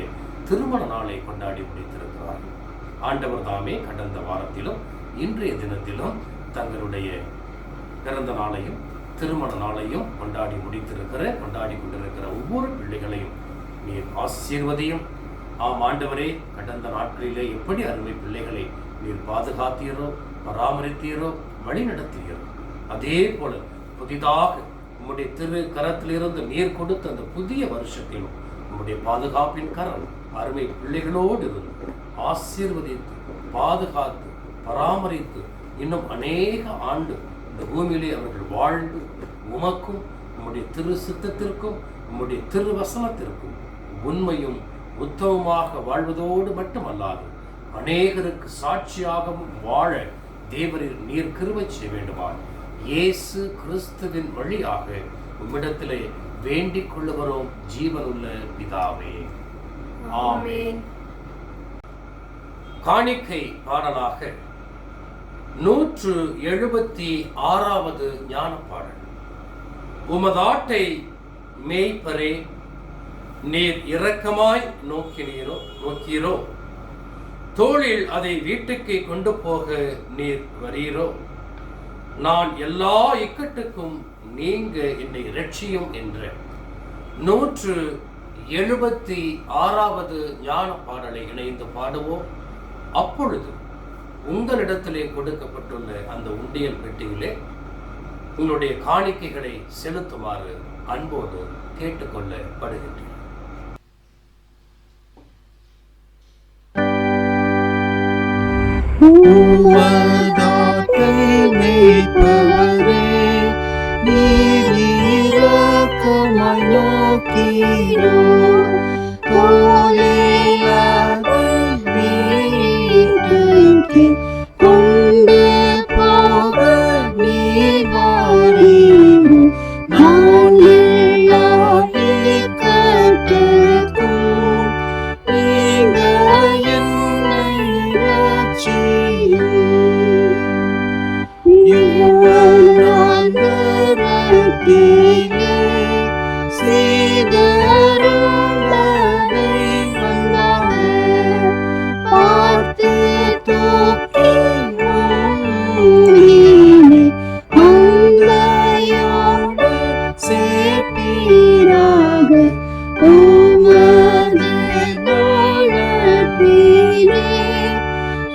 திருமண நாளை கொண்டாடி முடித்திருக்கிறார்கள். ஆண்டவர் தாமே கடந்த வாரத்திலும் இன்றைய தினத்திலும் தங்களுடைய பிறந்த நாளையும் திருமண நாளையும் கொண்டாடி கொண்டிருக்கிற ஒவ்வொரு பிள்ளைகளையும் நீர் ஆசீர்வதியும். ஆம் ஆண்டவரே, கடந்த நாட்களிலே எப்படி அருமை பிள்ளைகளை நீர் பாதுகாத்தீரோ, பராமரித்தீரோ, வழி நடத்தீரோ, அதே போல புதிதாக உம்முடைய திரு கரத்திலிருந்து நீர் கொடுத்த அந்த புதிய வருஷத்திலும் உம்முடைய பாதுகாப்பின் கரம் அருமை பிள்ளைகளோடு இருந்து ஆசீர்வதித்து பாதுகாத்து பராமரித்து இன்னும் அநேக ஆண்டு இந்த பூமியிலே அவர்கள் வாழ்ந்து உமக்கும் உம்முடைய திரு சித்தத்திற்கும் உம்முடைய திருவசனத்திற்கும் உண்மையும் உத்தமமாக வாழ்வதோடு மட்டுமல்லாது அநேகருக்கு சாட்சியாகவும் வாழ தேவரில் நீர் கிருபை செய்ய வேண்டுமாய் இயேசு கிறிஸ்துவின் வழியாக உம்மிடத்திலே வேண்டிக் கொள்ளுகிறோம் ஜீவனுள்ள பிதாவே, ஆமென். காணிக்கை பாடலாக 176வது ஞான பாடல். உமதாட்டை மேய்ப்பரே, நீர் இரக்கமாய் நோக்கீரோ, தோளில் அதை வீட்டுக்கு கொண்டு போக நீர் வரீரோ, நான் எல்லா இக்கட்டுக்கும் நீங்க என்னை இரட்சியும் என்ற 176வது ஞான பாடலை இணைந்து பாடுவோம். அப்பொழுது உங்களிடத்திலே கொடுக்கப்பட்டுள்ள அந்த உண்டியல் பெட்டியிலே உங்களுடைய காணிக்கைகளை செலுத்துமாறு அன்போடு கேட்டுக்கொள்ளப்படுகின்றன. உமதாட்டை மேய்ப்பரே, ஏக்கமாய் நோக்கிறோம். தோளில்லாத வீட்டுக்கு கொண்டு போக நீர் வாரீரோ. நான் எல்லா இக்கட்டுக்கும் நீங்க என்னை ரட்சியும். யுவராந்தரத்திலே சிதறுண்டதை வந்தாங்க பார்த்து தூக்கி மூடினே. அந்தையோடு சேர்ப்பீராக உமது நாளத்திலே.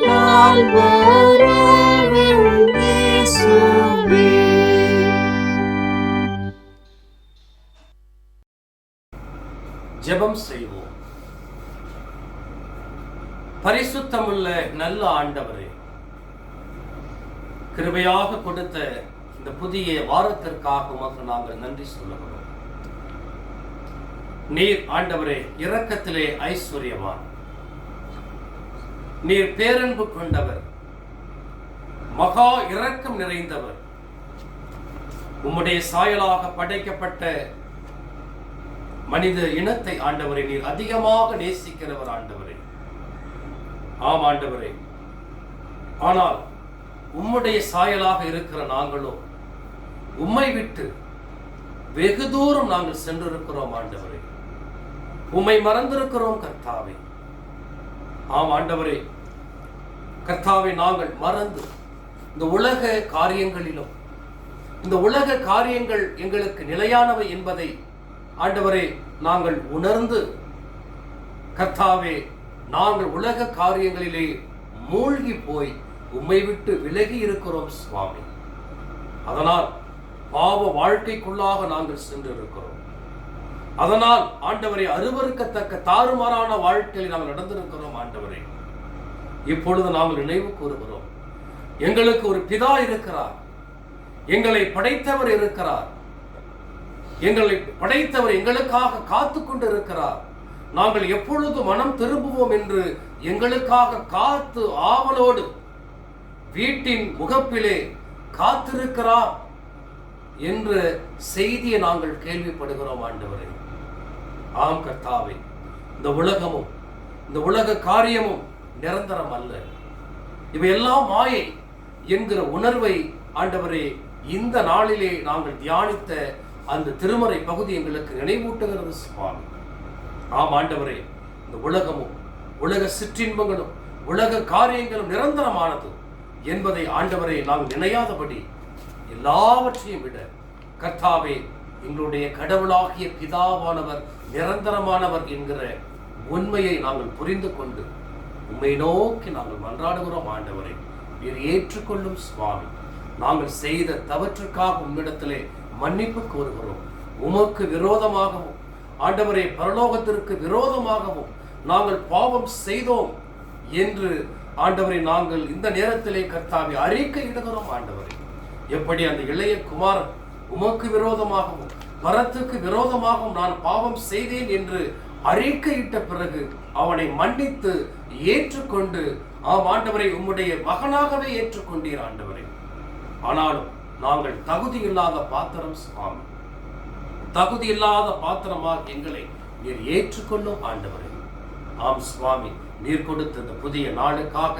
நான் வரவேன் இயேசுவே. ஜெபம் செய்வோம். பரிசுத்தமுள்ள நல்ல ஆண்டவரே, கிருபையாக கொடுத்த இந்த புதிய வாரத்திற்காக உமக்கு நாங்கள் நன்றி சொல்லுகிறோம். நீர் ஆண்டவரே இரக்கத்திலே ஐஸ்வர்யவான், நீர் பேரன்பு கொண்டவர், மகா இரக்கம் நிறைந்தவர். உம்முடைய சாயலாக படைக்கப்பட்ட மனித இனத்தை ஆண்டவரை நீர் அதிகமாக நேசிக்கிறவர் ஆண்டவரே. ஆம் ஆண்டவரே, ஆனால் உம்முடைய சாயலாக இருக்கிற நாங்களோ உம்மை விட்டு வெகு தூரம் நாங்கள் சென்றிருக்கிறோம் ஆண்டவரே. உம்மை மறந்திருக்கிறோம் கர்த்தாவே. ஆம் ஆண்டவரே, கர்த்தாவே, நாங்கள் மறந்து இந்த உலக காரியங்களிலும், இந்த உலக காரியங்கள் எங்களுக்கு நிலையானவை என்பதை ஆண்டவரே நாங்கள் உணர்ந்து, கர்த்தாவே, நாங்கள் உலக காரியங்களிலே மூழ்கி போய் உம்மை விட்டு விலகி இருக்கிறோம் சுவாமி. அதனால் பாவ வாழ்க்கைக்குள்ளாக நாங்கள் சென்று இருக்கிறோம். அதனால் ஆண்டவரை அருவருக்கத்தக்க தாறுமாறான வாழ்க்கையில் நாங்கள் நடந்திருக்கிறோம் ஆண்டவரே. இப்பொழுது நாங்கள் நினைவு கூறுகிறோம், எங்களுக்கு ஒரு பிதா இருக்கிறார், எங்களை படைத்தவர் இருக்கிறார், எங்களை படைத்தவர் எங்களுக்காக காத்து கொண்டு இருக்கிறார். நாங்கள் எப்பொழுது மனம் திரும்புவோம் என்று எங்களுக்காக காத்து ஆவலோடு வீட்டின் முகப்பிலே காத்திருக்கிறார் என்ற செய்தியை நாங்கள் கேள்விப்படுகிறோம் ஆண்டவரே. ஆம் கர்த்தாவே, இந்த உலகமும் இந்த உலக காரியமும் நிரந்தரம் அல்ல, இவையெல்லாம் மாயை என்கிற உணர்வை ஆண்டவரே இந்த நாளிலே நாங்கள் தியானித்த அந்த திருமறை பகுதி எங்களுக்கு நினைவூட்டுகிறது சுவாமி. ஆம் ஆண்டவரே, இந்த உலகமும் உலக சிற்றின்பங்களும் உலக காரியங்களும் நிரந்தரமானது என்பதை ஆண்டவரை நாங்கள் நினையாதபடி எல்லாவற்றையும் விட கர்த்தாவே, எங்களுடைய கடவுளாகிய பிதாவானவர் நிரந்தரமானவர் என்கிற உண்மையை நாங்கள் புரிந்து கொண்டு உம்மை நோக்கி நாங்கள் மன்றாடுகிறோம் ஆண்டவரை. நீர் ஏற்றுக்கொள்ளும் சுவாமி. நாங்கள் செய்த தவற்றுக்காக உம்மிடத்திலே மன்னிப்பு கோருகிறோம். உமக்கு விரோதமாகவும் ஆண்டவரே பரலோகத்திற்கு விரோதமாகவும் நாங்கள் பாவம் செய்தோம் என்று ஆண்டவரை நாங்கள் இந்த நேரத்திலே கர்த்தாவை அறிக்கையிடுகிறோம் ஆண்டவரை. எப்படி அந்த இளைய குமாரன் உமக்கு விரோதமாகவும் பரத்துக்கு விரோதமாகவும் நான் பாவம் செய்தேன் என்று அறிக்கையிட்ட பிறகு அவனை மன்னித்து ஏற்றுக்கொண்டு ஆண்டவரை உம்முடைய மகனாகவே ஏற்றுக்கொண்டீர் ஆண்டவரை. ஆனாலும் நாங்கள் தகுதி இல்லாத பாத்திரம் சுவாமி, தகுதி இல்லாத பாத்திரமாக எங்களை நீர் ஏற்றுக்கொள்ளும் ஆண்டவரே. ஆம் சுவாமி, நீர் கொடுத்த இந்த புதிய நாளுக்காக,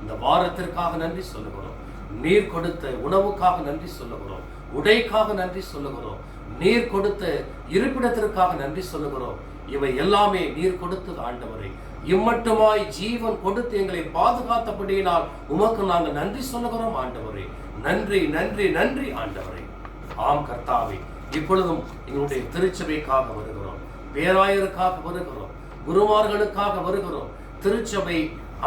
இந்த வாரத்திற்காக நன்றி சொல்லுகிறோம். நீர் கொடுத்த உணவுக்காக நன்றி சொல்லுகிறோம், உடைக்காக நன்றி சொல்லுகிறோம், நீர் கொடுத்த இருப்பிடத்திற்காக நன்றி சொல்லுகிறோம். இவை எல்லாமே நீர் கொடுத்தது ஆண்டவரே. இம்மட்டுமாய் ஜீவன் கொடுத்து எங்களை பாதுகாத்தபடியினால் உமக்கு நாங்கள் நன்றி சொல்லுகிறோம் ஆண்டவரே. நன்றி நன்றி நன்றி ஆண்டவரே. ஆம் கர்த்தாவே, இப்பொழுதும் எங்களுடைய திருச்சபைக்காக வருகிறோம், பேராயருக்காக வருகிறோம், குருமார்களுக்காக வருகிறோம், திருச்சபை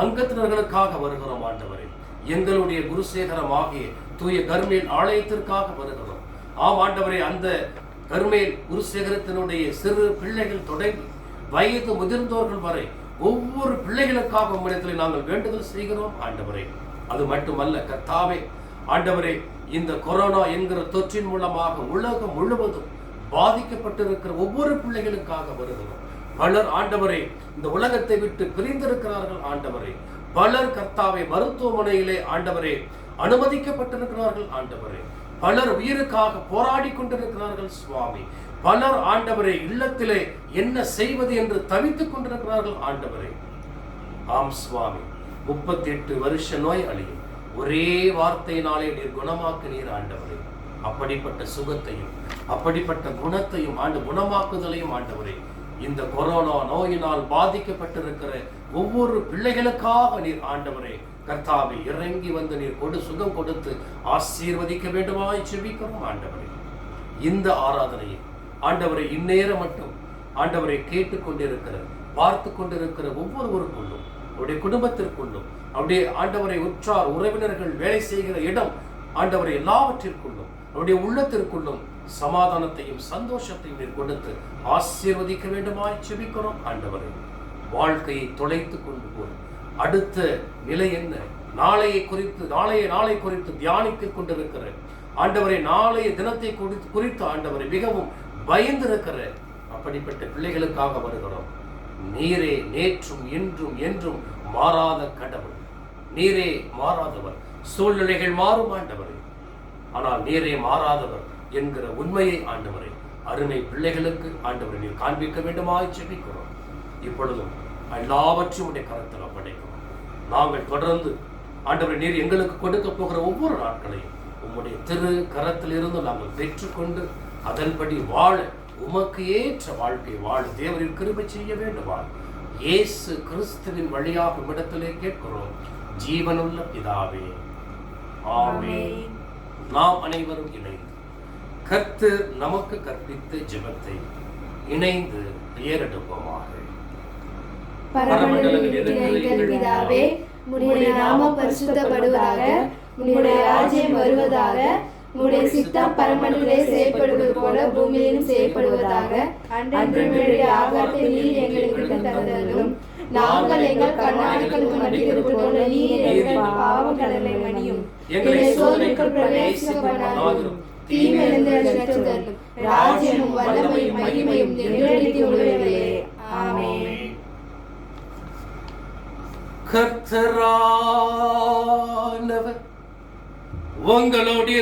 அங்கத்தினர்களுக்காக வருகிறோம் ஆண்டவரே. எங்களுடைய குருசேகரம் ஆகிய தூய கர்மேல் ஆலயத்திற்காக வருகிறோம். ஆம் ஆண்டவரே, அந்த கர்மேல் குருசேகரத்தினுடைய சிறு பிள்ளைகள் தொடங்கி வயது முதிர்ந்தோர்கள் வரை ஒவ்வொரு பிள்ளைகளுக்காக உம்மிடத்தில் நாங்கள் வேண்டுதல் செய்கிறோம் ஆண்டவரே. அது மட்டுமல்ல கர்த்தாவே, ஆண்டவரே, இந்த கொரோனா என்கிற தொற்றின் மூலமாக உலகம் முழுவதும் பாதிக்கப்பட்டிருக்கிற ஒவ்வொரு பிள்ளைகளுக்காக வருகிறோம். பலர் ஆண்டவரே இந்த உலகத்தை விட்டு பிரிந்திருக்கிறார்கள் ஆண்டவரே. பலர் கர்த்தாவை மருத்துவமனையிலே ஆண்டவரே அனுமதிக்கப்பட்டிருக்கிறார்கள் ஆண்டவரே. பலர் உயிருக்காக போராடி கொண்டிருக்கிறார்கள் சுவாமி. பலர் ஆண்டவரே இல்லத்திலே என்ன செய்வது என்று தவித்துக் கொண்டிருக்கிறார்கள் ஆண்டவரே. ஆம் சுவாமி, 38 வருஷ நோய் அழியும் ஒரே வார்த்தையினாலே நீர் குணமாக்கினீர் ஆண்டவரே. அப்படிப்பட்ட சுகத்தையும் அப்படிப்பட்ட குணத்தையும் குணமாக்குதலையும் ஆண்டவரே இந்த கொரோனா நோயினால் பாதிக்கப்பட்டிருக்கிற ஒவ்வொரு பிள்ளைகளுக்காக நீர் ஆண்டவரே கர்த்தாவை இறங்கி வந்து நீர் சுகம் கொடுத்து ஆசீர்வதிக்க வேண்டுமாய் ஜெபிக்கிறோம் ஆண்டவரே. இந்த ஆராதனையை ஆண்டவரை இந்நேரம் மட்டும் ஆண்டவரை கேட்டுக்கொண்டிருக்கிற பார்த்து கொண்டிருக்கிற ஒவ்வொருவருக்குள்ளும் அவருடைய குடும்பத்திற்குள்ளும் அவருடைய ஆண்டவரை உற்றார் உறவினர்கள் வேலை செய்கிற இடம் ஆண்டவரை எல்லாவற்றிற்குள்ளும் அவருடைய உள்ளத்திற்குள்ளும் சமாதானத்தையும் சந்தோஷத்தையும் நீர் கொடுத்து ஆசீர்வதிக்க வேண்டுமாய் ஜெபிக்கிறோம் ஆண்டவரே. வாழ்க்கையை தொலைத்து கொண்டு போய் அடுத்த நிலை என்ன, நாளை குறித்து தியானித்துக் கொண்டிருக்கிற ஆண்டவரை, நாளைய தினத்தை குறித்து ஆண்டவரை மிகவும் பயந்திருக்கிற அப்படிப்பட்ட பிள்ளைகளுக்காக வருகிறோம். நீரே நேற்றும் இன்றும் என்றும் மாறாத கடவுள், நீரே மாறாதவர். சூழ்நிலைகள் மாறும் ஆண்டவரே, ஆனால் நீரே மாறாதவர் என்கிற உண்மையை ஆண்டவரை அருமை பிள்ளைகளுக்கு ஆண்டவரை நீர் காண்பிக்க வேண்டுமாய் ஜெபிக்கிறோம். இப்பொழுதும் எல்லாவற்றையும் உடைய கரத்தில் ஒப்படைக்கிறோம். நாங்கள் தொடர்ந்து ஆண்டவரை நீர் எங்களுக்கு கொடுக்க போகிற ஒவ்வொரு நாட்களையும் உம்முடைய திரு கரத்தில் இருந்து நாங்கள் பெற்றுக்கொண்டு அதன்படி வாழ உமக்கு ஏற்ற வாழ்க்கை வாழ தேவரின் கிருபை செய்ய வேண்டுமா இயேசு கிறிஸ்துவின் வழியாக உம்மிடத்திலே கேட்கிறோம் ஜீவனுள்ள பிதாவே, ஆமென். நாம் அனைவரும் இணைந்து கர்த்தர் நமக்கு கற்பித்த ஜெபத்தை இணைந்து ஏறெடுப்போமாக. பிதாவே, உம்முடைய நாமம் பரிசுத்தப்படுவதாக, உம்முடைய ராஜ்யம் வருவதாக, உம்முடைய சித்தம் பரமண்டலத்திலே செய்யப்படுவது போல பூமியிலும் செய்யப்படுவதாக. அன்றைய ஆகாரத்தை நீர் எங்களுக்கு தந்தருளும். நாங்கள் எங்கள் கண்ணாடிகளுக்கு மன்னிக்கிறது போல நீர் எங்கள் பாவங்களை மன்னியும். எங்களை சோதனைக்குள் பிரவேசிக்க பண்ணாதேயும், தீமையிலிருந்து ரட்சித்தருளும். ராஜ்யமும் வல்லமையும் மகிமையும் என்றென்றைக்கும் உம்முடையதே. ஆமென். கர்த்தரானவர் உங்களோடு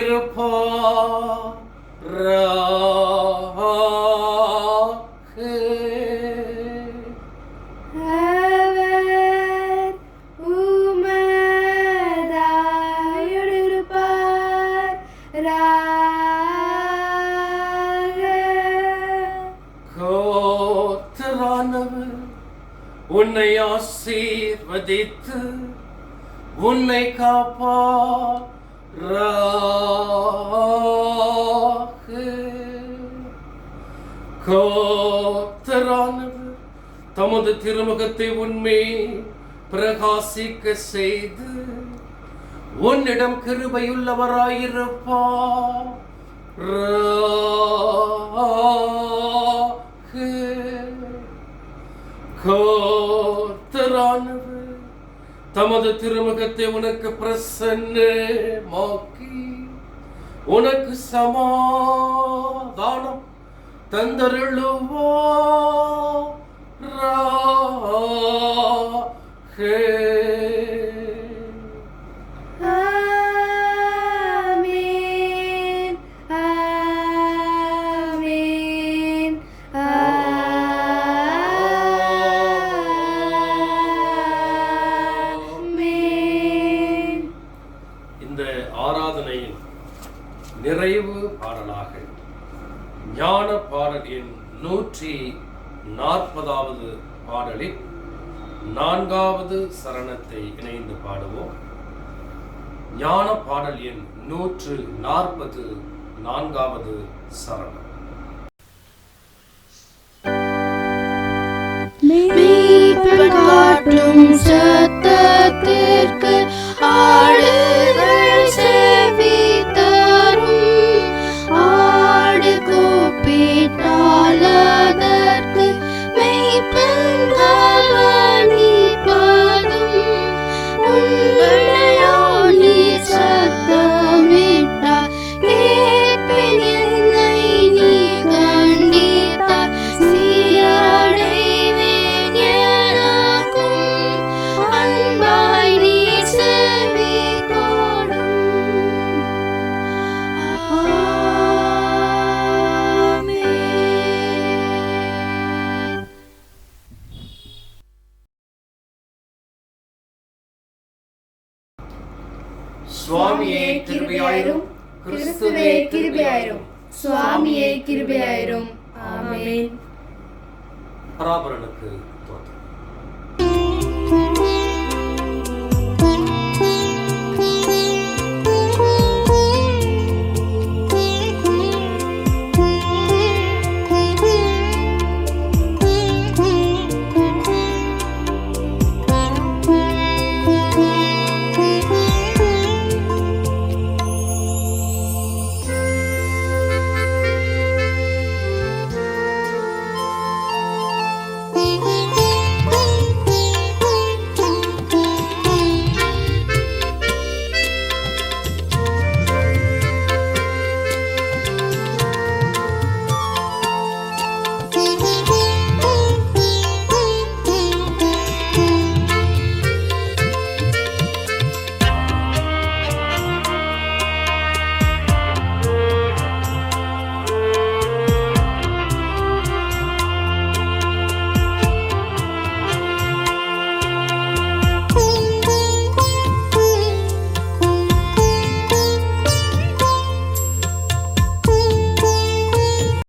உன்னை ஆசீர்வதித்து உன்னை கர்த்தரானவர் தமது திருமுகத்தை உன்மேல் பிரகாசிக்க செய்து உன்னிடம் கிருபையுள்ளவராயிருப்பார். கர்த்தரானவர் தமது திருமுகத்தை உனக்கு பிரசன்னமாக்கி உனக்கு சமாதானம் தந்தருளுவார். ஆமென், ஆமென், ஆமென். இந்த ஆராதனையின் நிறைவு பாடலாக ஞான பாடல் எண் 140வது பாடலில் 4வது சரணத்தை இணைந்து பாடுவோம். ஞான பாடல் எண் 144வது சரணம். மீட்பர் காட்டும் சத்தத்திற்கு ஆடுகள் செவி தரும். ஆடு கூப்பிட்டால் அதற்கு மெய்ப்பெண்கள் அணிபதும். உங்களையோ நீர் சத்தமிட்டால் கேட்பேன், என்னை நீ சுவாமியே கிருபையாயிரும். கிறிஸ்துவே கிருபையாயிரும். சுவாமியே கிருபையாயிரும். ஆமென். பராபரனுக்கு